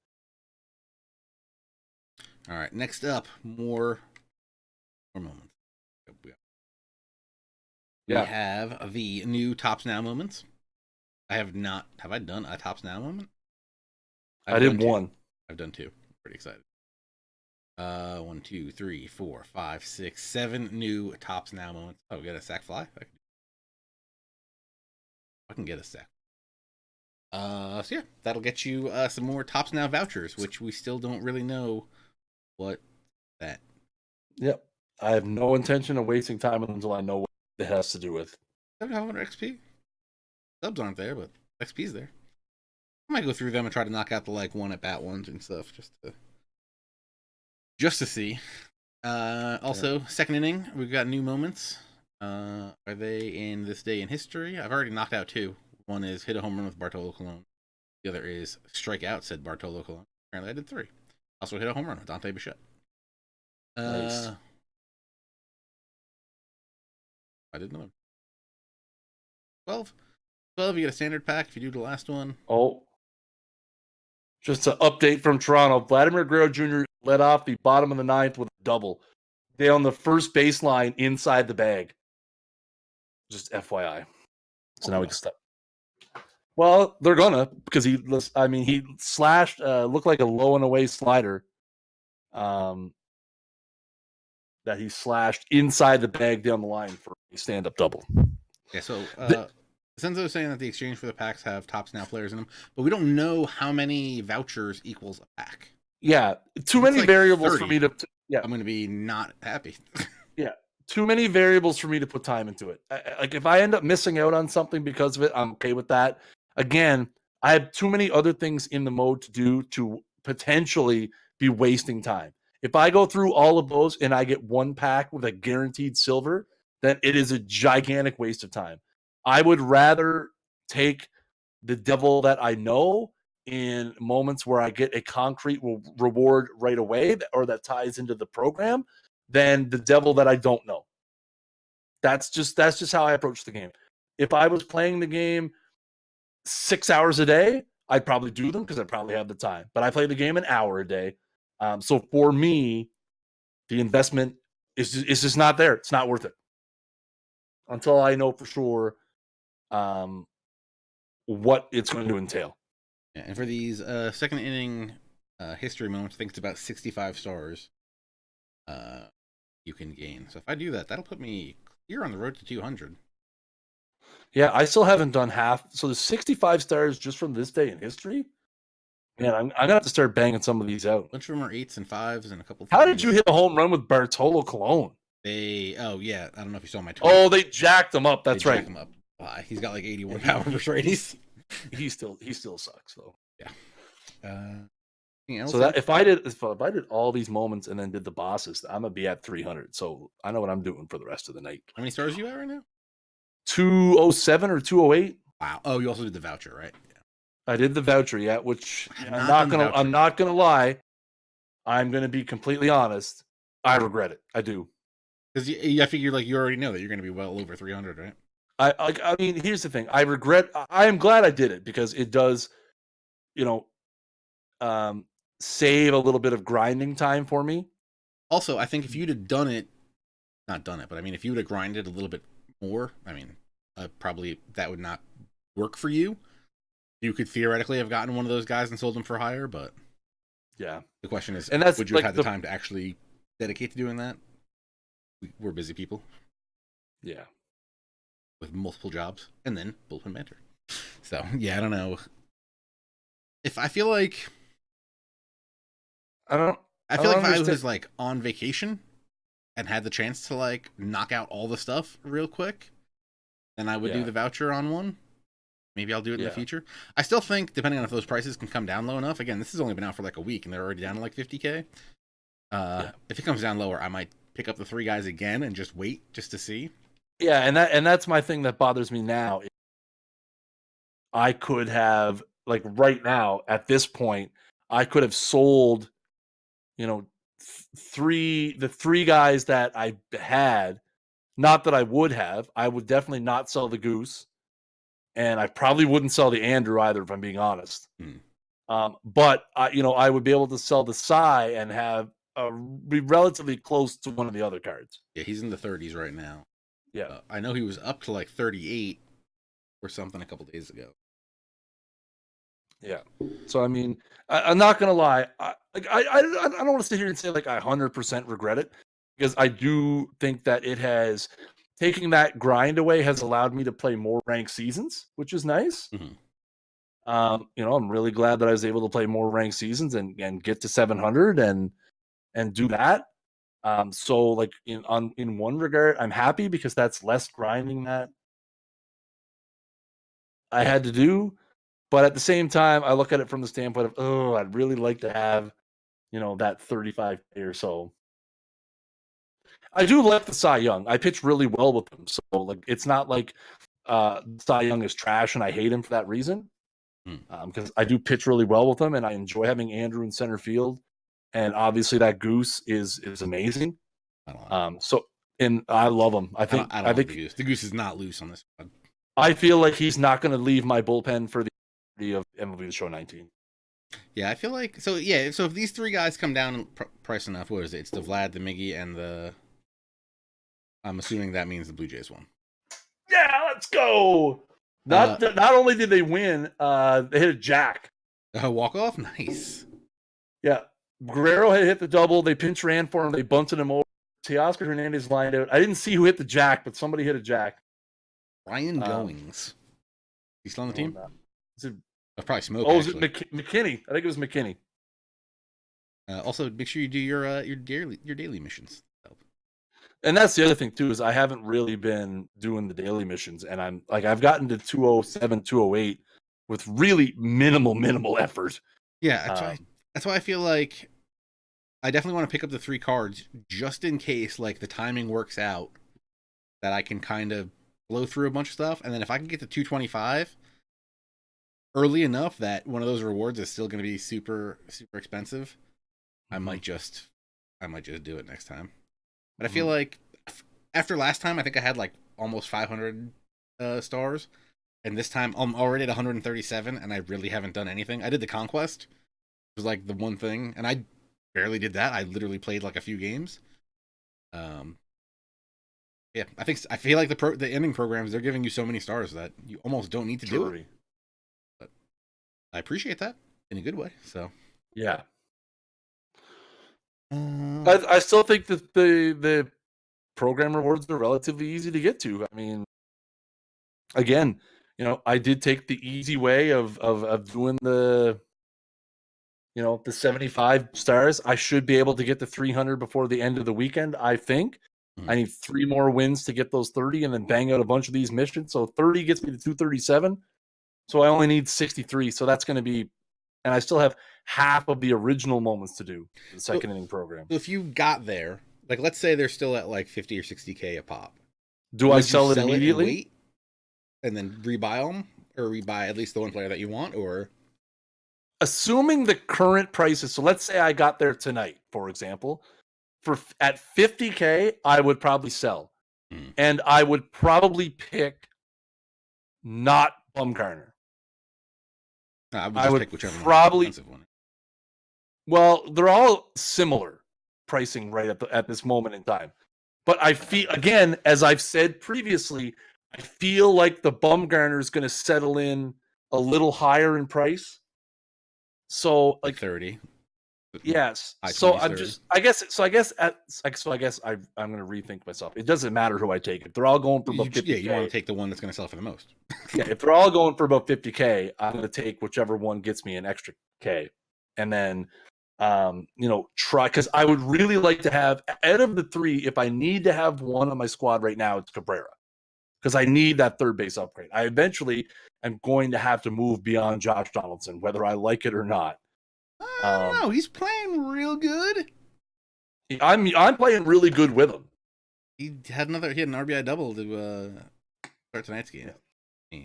All right, next up, more moments. We have the new Tops Now moments. I have not. Have I done a Tops Now moment? I did one. I've done two. I'm pretty excited. 1, 2, 3, 4, 5, 6, 7 new Tops Now moments. Oh, get a sack fly? I can get a sack. So yeah, that'll get you some more Tops Now vouchers, which we still don't really know what that. Yep. I have no intention of wasting time until I know what it has to do with. 700 XP? Subs aren't there, but XP's there. I might go through them and try to knock out the one at bat ones and stuff just to see. Also, second inning, we've got new moments. Are they in this day in history? I've already knocked out 2. One is hit a home run with Bartolo Colon. The other is strike out, said Bartolo Colon. Apparently I did 3. Also hit a home run with Dante Bichette. Nice. I did another. 12. 12, you get a standard pack if you do the last one. Oh. Just an update from Toronto. Vladimir Guerrero Jr. led off the bottom of the 9th with a double. Down the first baseline inside the bag. Just FYI. So now we can stop. Well, they're gonna because he slashed. Looked like a low and away slider. That he slashed inside the bag down the line for a stand-up double. Yeah. So Senzo is saying that the exchange for the packs have Tops Now players in them, but we don't know how many vouchers equals a pack. Yeah, too If many it's like variables 30, for me to. Yeah, I'm gonna be not happy. yeah, too many variables for me to put time into it. Like if I end up missing out on something because of it, I'm okay with that. Again, I have too many other things in the mode to do to potentially be wasting time. If I go through all of those and I get one pack with a guaranteed silver, then it is a gigantic waste of time. I would rather take the devil that I know in moments where I get a concrete reward right away or that ties into the program than the devil that I don't know. That's just how I approach the game. If I was playing the game 6 hours a day, I'd probably do them because I probably have the time. But I play the game an hour a day. So for me, the investment is just not there. It's not worth it until I know for sure what it's going to entail. Yeah, and for these second inning history moments, I think it's about 65 stars you can gain. So if I do that, that'll put me clear on the road to 200. Yeah, I still haven't done half. So there's 65 stars just from this day in history. Man, I'm gonna have to start banging some of these out. A bunch of them are 8s and 5s and a couple. How did you hit a home run with Bartolo Colon? Oh yeah, I don't know if you saw my tweet. Oh, they jacked him up. That's right. Jacked him up. He's got like 81 power versus righties. He still sucks though. Yeah. So that if I did all these moments and then did the bosses, I'm gonna be at 300. So I know what I'm doing for the rest of the night. How many stars are you at right now? 207 or 208. Wow. Oh, you also did the voucher, right? Yeah. I did the voucher, yeah. Which I'm not gonna lie. I'm gonna be completely honest. I regret it. I do. Because I figure like you already know that you're gonna be well over 300, right? I mean, here's the thing. I am glad I did it because it does, save a little bit of grinding time for me. Also, I think if you'd have not done it, but I mean, if you would have grinded a little bit more, I mean, probably that would not work for you. You could theoretically have gotten one of those guys and sold them for higher, but yeah. The question is, would you like have had the time to actually dedicate to doing that? We're busy people. Yeah. With multiple jobs and then Bullpen Banter. So, yeah, I don't know. If I feel like if I was like on vacation and had the chance to like knock out all the stuff real quick, then I would do the voucher on one. Maybe I'll do it in the future. I still think, depending on if those prices can come down low enough, again, this has only been out for like a week and they're already down to like 50K. If it comes down lower, I might pick up the 3 guys again and just wait just to see. Yeah, and that's my thing that bothers me now. I could have, like right now at this point, I could have sold, the 3 guys that I had. Not that I would have. I would definitely not sell the Goose, and I probably wouldn't sell the Andrew either, if I'm being honest. But I would be able to sell the Psy and have be relatively close to one of the other cards. Yeah, he's in the 30s right now. Yeah, I know he was up to like 38 or something a couple days ago. Yeah. So I mean, I'm not gonna lie. I don't want to sit here and say like I 100% regret it, because I do think that it has taking that grind away has allowed me to play more ranked seasons, which is nice. I'm really glad that I was able to play more ranked seasons and get to 700 and do that. So like in one regard, I'm happy because that's less grinding that I had to do. But at the same time, I look at it from the standpoint of, I'd really like to have, that 35 or so. I do like the Cy Young. I pitch really well with him. So like, it's not like Cy Young is trash and I hate him for that reason. Because I do pitch really well with him and I enjoy having Andrew in center field. And obviously that Goose is amazing. And I love him. I think the Goose. The Goose is not loose on this one. I feel like he's not going to leave my bullpen for the of MLB The Show 19. Yeah, I feel like so. Yeah, so if these 3 guys come down in price enough, what is it? It's the Vlad, the Miggy, and the. I'm assuming that means the Blue Jays won. Yeah, let's go. Not only did they win, they hit a jack. Walk off, nice. Yeah, Guerrero had hit the double. They pinch ran for him. They bunted him over. Teoscar Hernandez lined out. I didn't see who hit the jack, but somebody hit a jack. Ryan Goings. He's still on the team? Is it probably Smoke. Oh, was it McKinney? I think it was McKinney. Also, make sure you do your daily missions. And that's the other thing too, is I haven't really been doing the daily missions, and I've gotten to 207, 208 with really minimal effort. Yeah, that's why I feel like I definitely want to pick up the 3 cards just in case like the timing works out that I can kind of blow through a bunch of stuff, and then if I can get to 225 early enough that one of those rewards is still going to be super expensive, I might just do it next time. But I feel like after last time, I think I had like almost 500 stars, and this time I'm already at 137, and I really haven't done anything. I did the conquest, it was like the one thing, and I barely did that. I literally played like a few games. Yeah, I feel like the ending programs, they're giving you so many stars that you almost don't need to do it. But I appreciate that in a good way. So yeah, I still think that the program rewards are relatively easy to get to. I mean, again, I did take the easy way of doing the 75 stars. I should be able to get to 300 before the end of the weekend, I think. I need 3 more wins to get those 30 and then bang out a bunch of these missions. So 30 gets me to 237. So I only need 63. So that's going to be, and I still have half of the original moments to do the second inning program. If you got there, like let's say they're still at like 50 or 60K a pop. Do I sell it immediately? And then rebuy them, or rebuy at least the one player that you want, or assuming the current prices. So let's say I got there tonight, for example, at 50K, I would probably sell, and I would probably pick not Bumgarner. I would pick whichever probably one. Well, they're all similar pricing right at this moment in time. But I feel, again, as I've said previously, I feel like the Bumgarner is going to settle in a little higher in price. So like 30. Yes. So I'm 30. I guess I'm going to rethink myself. It doesn't matter who I take. If they're all going for about 50K. Yeah, you want to take the one that's going to sell for the most. Yeah, if they're all going for about 50K, I'm going to take whichever one gets me an extra K. And then try, because I would really like to have, out of the 3, if I need to have one on my squad right now, it's Cabrera, because I need that third base upgrade. I eventually am going to have to move beyond Josh Donaldson, whether I like it or not. I don't know. He's playing real good. I'm playing really good with him. He had an RBI double to start tonight's game. Yeah.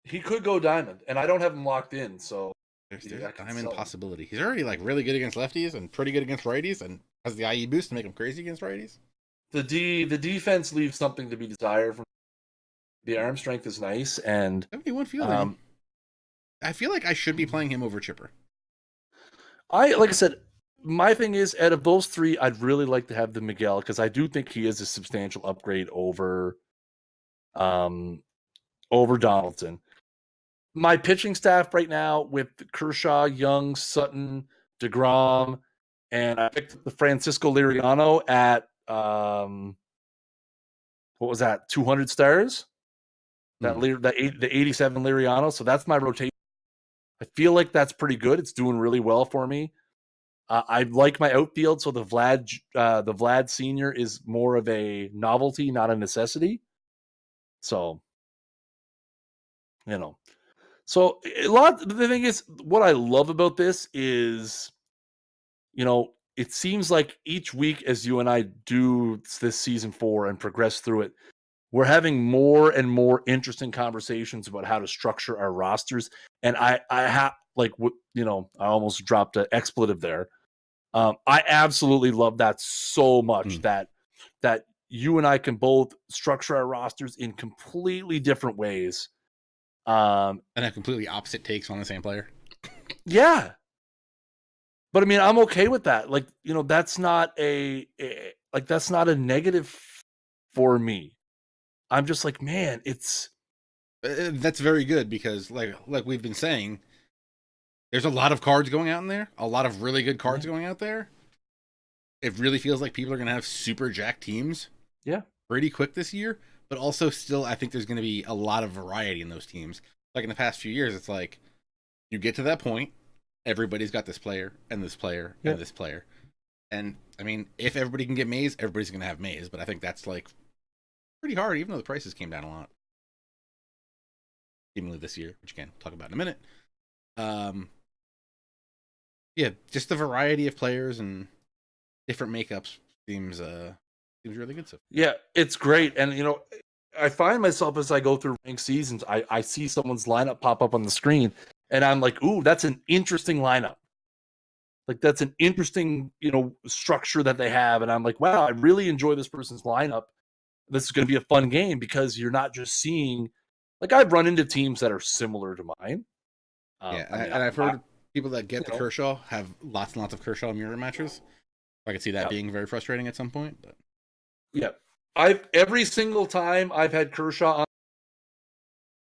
He could go diamond, and I don't have him locked in, so there's a diamond possibility. He's already like really good against lefties and pretty good against righties, and has the IE boost to make him crazy against righties. The defense leaves something to be desired. The arm strength is nice, and 71 fielding. I feel like I should be playing him over Chipper. Like I said, my thing is, out of those 3, I'd really like to have the Miguel, because I do think he is a substantial upgrade over Donaldson. My pitching staff right now with Kershaw, Young, Sutton, DeGrom, and I picked up the Francisco Liriano at what was that, 200 stars? The E07 Liriano. So that's my rotation. I feel like that's pretty good. It's doing really well for me. I like my outfield, so the Vlad Senior is more of a novelty, not a necessity. So, So the thing is, what I love about this is, it seems like each week as you and I do this season 4 and progress through it, we're having more and more interesting conversations about how to structure our rosters. And I almost dropped an expletive there. I absolutely love that so much that you and I can both structure our rosters in completely different ways. And have completely opposite takes on the same player. Yeah. But I mean, I'm okay with that. Like, that's not that's not a negative for me. I'm just like, man, it's that's very good, because like we've been saying, there's a lot of cards going out in there, a lot of really good cards going out there. It really feels like people are going to have super jacked teams. Yeah. Pretty quick this year, but also still, I think there's going to be a lot of variety in those teams. Like in the past few years, it's like you get to that point everybody's got this player and this player and this player. And I mean, if everybody can get Mays, everybody's going to have Mays. But I think that's like pretty hard, even though the prices came down a lot, seemingly this year, which again, talk about in a minute. Yeah, just the variety of players and different makeups seems really good. So yeah, it's great. And I find myself as I go through ranked seasons, I see someone's lineup pop up on the screen, and I'm like, ooh, that's an interesting lineup. Like that's an interesting, structure that they have. And I'm like, wow, I really enjoy this person's lineup. This is going to be a fun game because you're not just seeing, like I've run into teams that are similar to mine. And I've heard people that get the Kershaw have lots and lots of Kershaw mirror matches. I could see that being very frustrating at some point. But yeah, every single time I've had Kershaw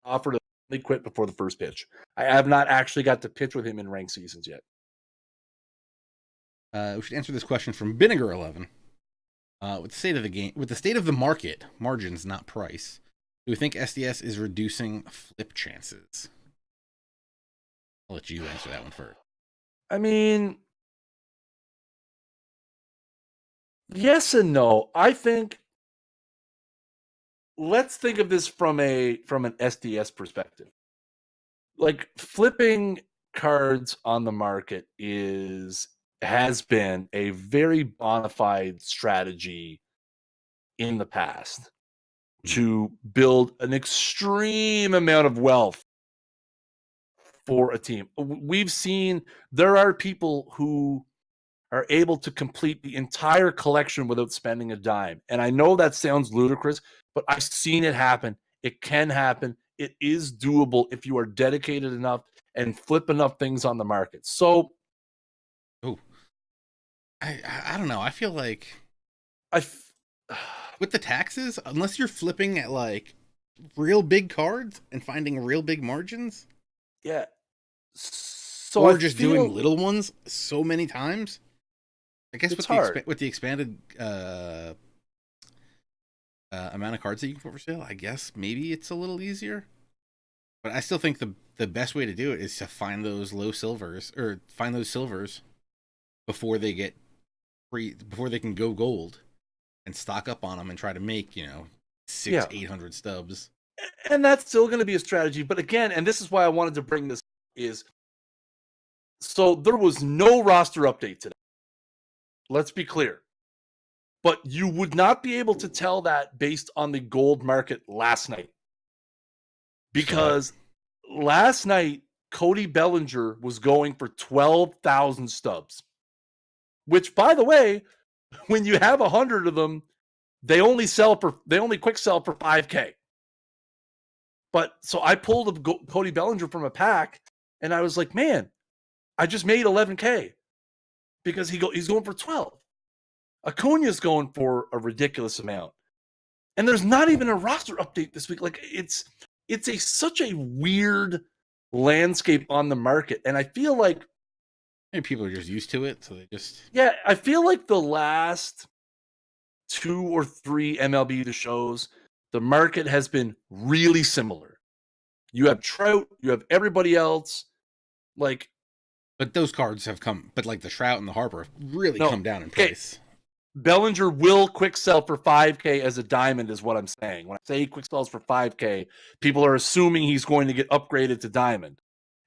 offered to quit before the first pitch. I have not actually got to pitch with him in ranked seasons yet. We should answer this question from Vinegar11. With the state of the game, with the state of the market, margins, not price, do we think SDS is reducing flip chances? I'll let you answer that one first. I mean, yes and no. I think let's think of this from an SDS perspective. Like flipping cards on the market has been a very bona fide strategy in the past to build an extreme amount of wealth for a team. We've seen there are people who are able to complete the entire collection without spending a dime. And I know that sounds ludicrous, but I've seen it happen. It can happen. It is doable if you are dedicated enough and flip enough things on the market. So, I don't know. I feel like with the taxes, unless you're flipping at like real big cards and finding real big margins, yeah. So or just doing little ones so many times. I guess with the expanded amount of cards that you can put for sale, I guess maybe it's a little easier. But I still think the best way to do it is to find those low silvers or find those silvers before they get before they can go gold, and stock up on them and try to make 800 stubs. And that's still going to be a strategy. But again, and this is why I wanted to bring this is, so there was no roster update today. Let's be clear. But you would not be able to tell that based on the gold market last night. Because last night, Cody Bellinger was going for 12,000 stubs. Which, by the way, when you have 100 of them, they only quick sell for 5K. But so I pulled a Cody Bellinger from a pack, and I was like, man, I just made 11K because he's going for 12. Acuna's going for a ridiculous amount. And there's not even a roster update this week. Like it's such a weird landscape on the market. And I feel like maybe people are just used to it. So they just, I feel like the last 2 or 3 MLB The Shows, the market has been really similar. You have Trout, you have everybody else. But those cards have come, but like the Trout and the Harper have really come down in price. Bellinger will quick sell for 5K as a diamond is what I'm saying. When I say he quick sells for 5K, people are assuming he's going to get upgraded to diamond.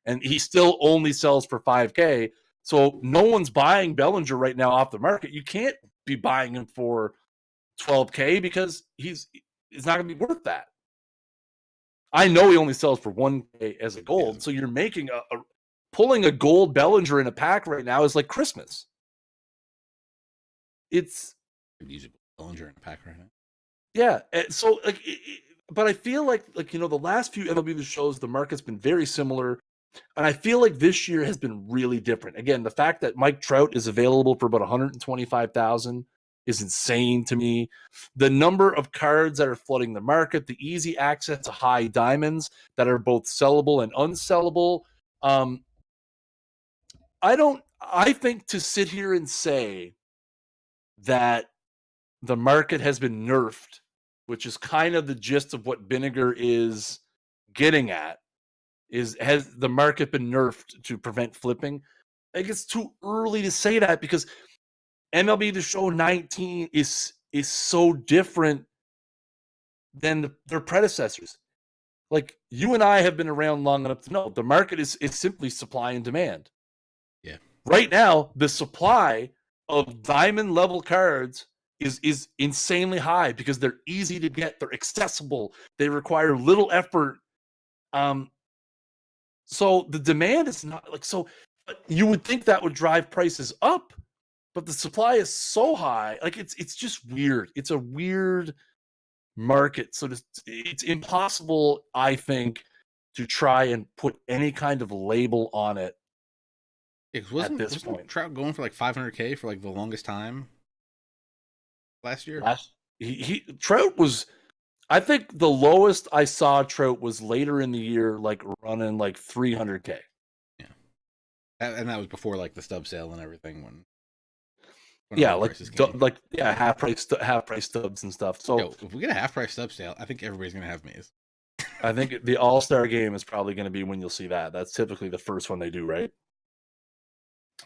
And he still only sells for 5K. So no one's buying Bellinger right now off the market. You can't be buying him for 12K because he's not going to be worth that. I know he only sells for 1K as a gold. So you're making pulling a gold Bellinger in a pack right now is like Christmas. It's use a Bellinger in a pack right now. Yeah. So but I feel like the last few MLB The Shows, the market's been very similar. And I feel like this year has been really different. Again, the fact that Mike Trout is available for about 125,000 is insane to me. The number of cards that are flooding the market, the easy access to high diamonds that are both sellable and unsellable. I think to sit here and say that the market has been nerfed, which is kind of the gist of what Vinegar is getting at, has the market been nerfed to prevent flipping? like it's too early to say that because MLB The Show 19 is so different than their predecessors. Like you and I have been around long enough to know the market is simply supply and demand. Yeah. Right now, the supply of diamond level cards is insanely high because they're easy to get, they're accessible, they require little effort. So the demand is not like so. You would think that would drive prices up, but the supply is so high. Like it's just weird. It's a weird market. So it's impossible, I think, to try and put any kind of label on it at this point. Trout going for like 500K for like the longest time last year? Trout was, I think the lowest I saw Trout was later in the year, like running like 300K. Yeah, and that was before like the stub sale and everything. When yeah, half price stubs and stuff. So if we get a half price stub sale, I think everybody's gonna have Maze. I think the All-Star game is probably going to be when you'll see that. That's typically the first one they do, right?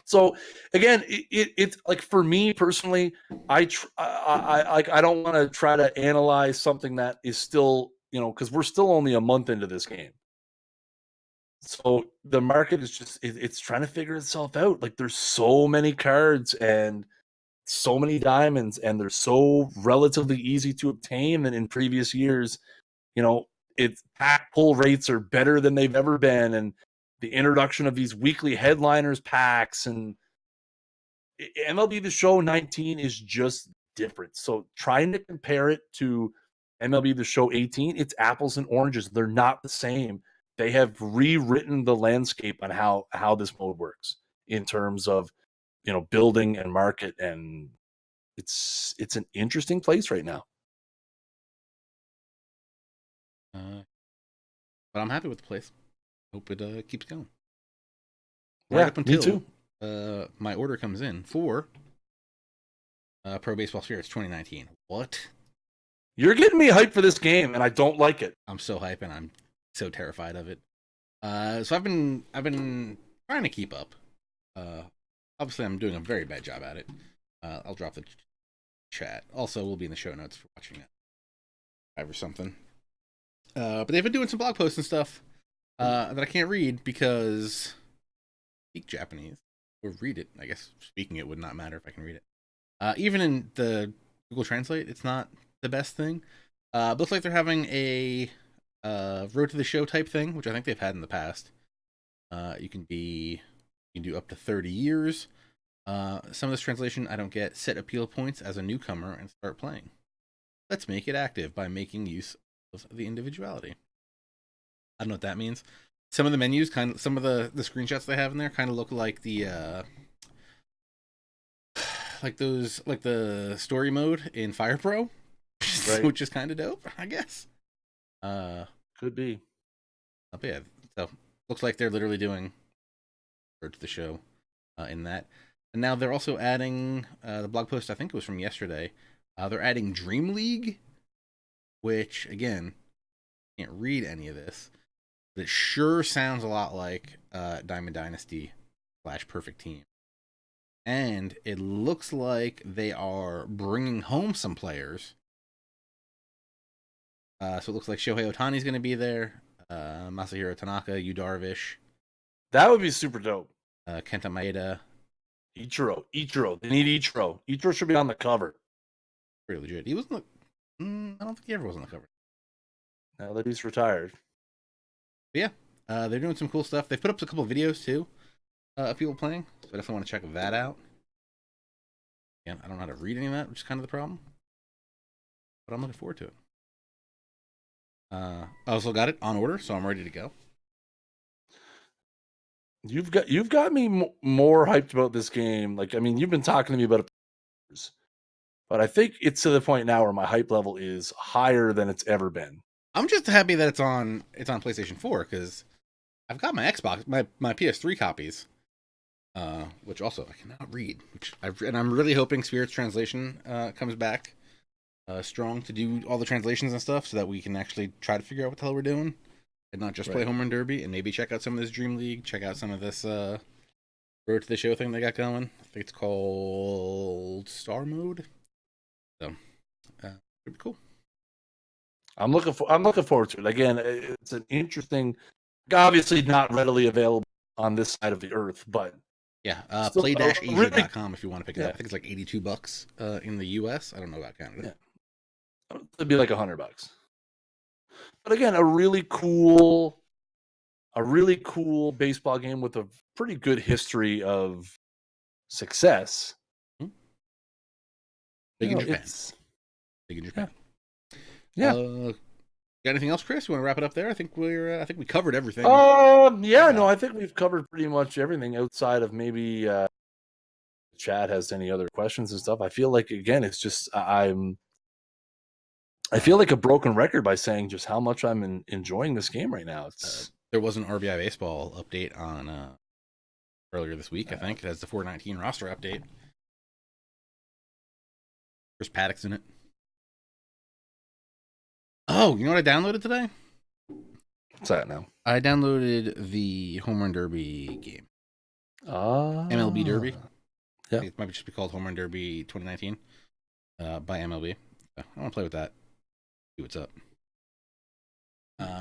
So again, it's like for me personally, I don't want to try to analyze something that is still, because we're still only a month into this game. So the market is just it's trying to figure itself out. Like there's so many cards and so many diamonds, and they're so relatively easy to obtain than in previous years. It's pack pull rates are better than they've ever been, and the introduction of these weekly headliners packs and MLB The Show 19 is just different. So trying to compare it to MLB The Show 18, it's apples and oranges. They're not the same. They have rewritten the landscape on how this mode works in terms of, building and market, and it's an interesting place right now. But I'm happy with the place. Hope it keeps going. Right up until me too. My order comes in for Pro Baseball Spirits 2019. What? You're getting me hyped for this game, and I don't like it. I'm so hyped, and I'm so terrified of it. So I've been trying to keep up. Obviously, I'm doing a very bad job at it. I'll drop the chat. Also, we'll be in the show notes for watching it. Or something. But they've been doing some blog posts and stuff that I can't read because I speak Japanese. Or read it. I guess speaking it would not matter if I can read it. Even in the Google Translate, it's not the best thing. Looks like they're having a Road to the Show type thing, which I think they've had in the past. You can do up to 30 years. Some of this translation I don't get. Set appeal points as a newcomer and start playing. Let's make it active by making use of the individuality. I don't know what that means. Some of the menus, some of the screenshots they have in there kind of look like the like the story mode in Fire Pro, right. Which is kind of dope, I guess. Could be. Not bad. So looks like they're literally doing Road to the Show in that. And now they're also adding the blog post, I think it was from yesterday. They're adding Dream League, which again, can't read any of this, but it sure sounds a lot like Diamond Dynasty / Perfect Team. And it looks like they are bringing home some players. So it looks like Shohei Ohtani's going to be there. Masahiro Tanaka, Yu Darvish. That would be super dope. Kenta Maeda. Ichiro. They need Ichiro. Ichiro should be on the cover. Pretty legit. He wasn't. I don't think he ever was on the cover. Now that he's retired. But yeah, they're doing some cool stuff. They've put up a couple of videos too of people playing, so I definitely want to check that out. Again, I don't know how to read any of that, which is kind of the problem. But I'm looking forward to it. I also got it on order, so I'm ready to go. You've got me more hyped about this game. Like, I mean, you've been talking to me about it, but I think it's to the point now where my hype level is higher than it's ever been. I'm just happy that it's on PlayStation 4 because I've got my Xbox, my PS3 copies, which also I cannot read. And I'm really hoping Spirit's translation comes back strong to do all the translations and stuff, so that we can actually try to figure out what the hell we're doing. And not just play Home Run Derby, and maybe check out some of this Dream League, check out some of this Road Road to the Show thing they got going. I think it's called Star Mode. So, it'd be cool. I'm looking forward to it. Again, it's an interesting, obviously not readily available on this side of the earth, but yeah, still play-asia.com if you want to pick it up. I think it's like $82 in the US. I don't know about Canada. Yeah. It'd be like $100. But again, a really cool baseball game with a pretty good history of success. Big in Japan. Big in Japan. Yeah. Got anything else, Kris? You want to wrap it up there? I think we covered everything. No, I think we've covered pretty much everything outside of maybe Chad has any other questions and stuff. I feel like, again, it's just I feel like a broken record by saying just how much I'm enjoying this game right now. It's there was an RBI baseball update on earlier this week. I think it has the 419 roster update. Chris Paddock's in it. Oh, you know what I downloaded today? What's that now? I downloaded the Home Run Derby game. MLB Derby. Yeah. It might just be called Home Run Derby 2019 by MLB. So I want to play with that. See what's up.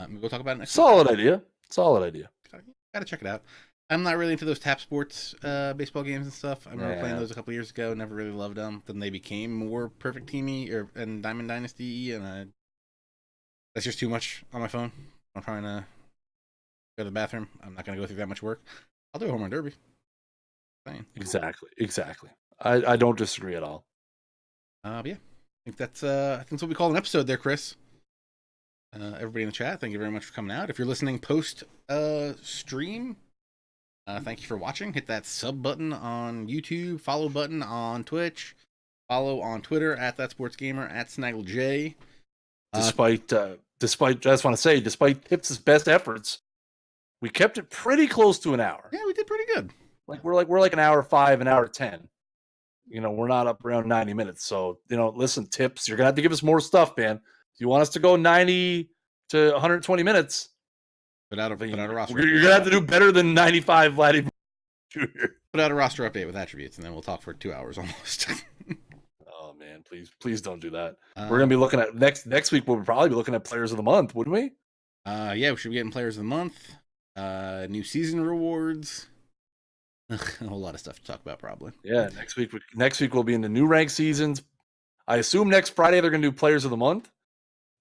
We'll talk about it next Solid week. idea. Gotta check it out. I'm not really into those Tap Sports baseball games and stuff. I remember playing those a couple years ago. Never really loved them. Then they became more Perfect Teamy and Diamond Dynasty, and that's just too much on my phone. I'm trying to go to the bathroom. I'm not going to go through that much work. I'll do a Home Run Derby. Exactly. I don't disagree at all. But yeah, I think that's what we call an episode there, Kris. Everybody in the chat, thank you very much for coming out. If you're listening post stream, thank you for watching. Hit that sub button on YouTube, follow button on Twitch, follow on Twitter at ThatSportsGamer, at SnaggleJ. Despite I just want to say, despite Tips' best efforts, we kept it pretty close to an hour. Yeah, we did pretty good. We're like an hour 5, an hour 10. We're not up around 90 minutes. So, listen, Tips, you're gonna have to give us more stuff, man. If you want us to go 90 to 120 minutes, put out a roster. You're gonna have to do better than 95, Vladdy Jr. Put out a roster update with attributes, and then we'll talk for 2 hours almost. Oh man, please don't do that. We're gonna be looking at next week. We'll probably be looking at Players of the Month, wouldn't we? Yeah, we should be getting Players of the Month, new season rewards, a whole lot of stuff to talk about probably. Yeah, next week we'll be in the new rank seasons. I assume next Friday they're gonna do Players of the Month.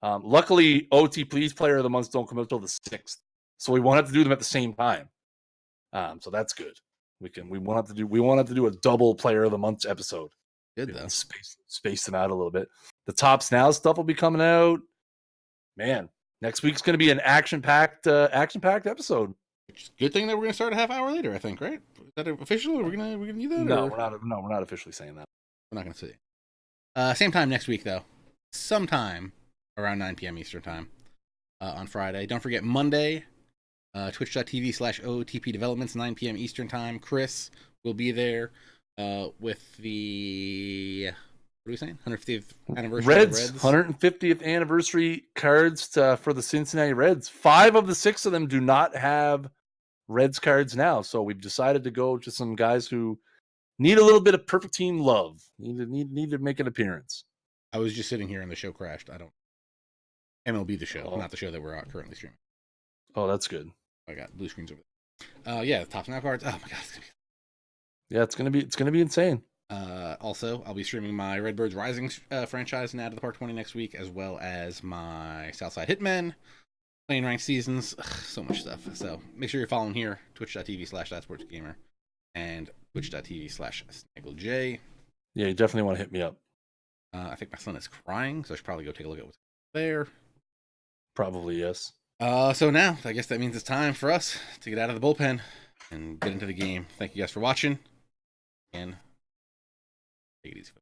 Luckily, OTP's Player of the Months don't come out till the 6th, so we won't have to do them at the same time. So that's good. We won't have to do a double Player of the Month episode. Good though. Space them out a little bit. The Tops Now stuff will be coming out. Man, next week's going to be an action-packed episode. Good thing that we're going to start a half hour later, I think, right? Is that official? Are we going to do that? No, we're not officially saying that. We're not going to say. Same time next week, though. Sometime around 9 p.m. Eastern time on Friday. Don't forget Monday, twitch.tv/OTP Developments, 9 p.m. Eastern time. Kris will be there with the, what are we saying? 150th anniversary Reds. of the Reds. 150th anniversary cards for the Cincinnati Reds. 5 of the 6 of them do not have Reds cards now, so we've decided to go to some guys who need a little bit of perfect team love. Need to make an appearance. I was just sitting here and the show crashed. MLB The Show, not the show that we're currently streaming. Oh, that's good. I got blue screens over there. Yeah, the Top Now cards. Oh my god, it's gonna be insane. Also, I'll be streaming my Redbirds Rising franchise and Out of the Park 20 next week, as well as my Southside Hitmen, playing ranked seasons. So much stuff. So make sure you're following here, twitch.tv/ThatSportsGamer and twitch.tv/SnaggleJ. Yeah, you definitely want to hit me up. I think my son is crying, so I should probably go take a look at what's there. Probably, yes. So now, I guess that means it's time for us to get out of the bullpen and get into the game. Thank you guys for watching. And take it easy.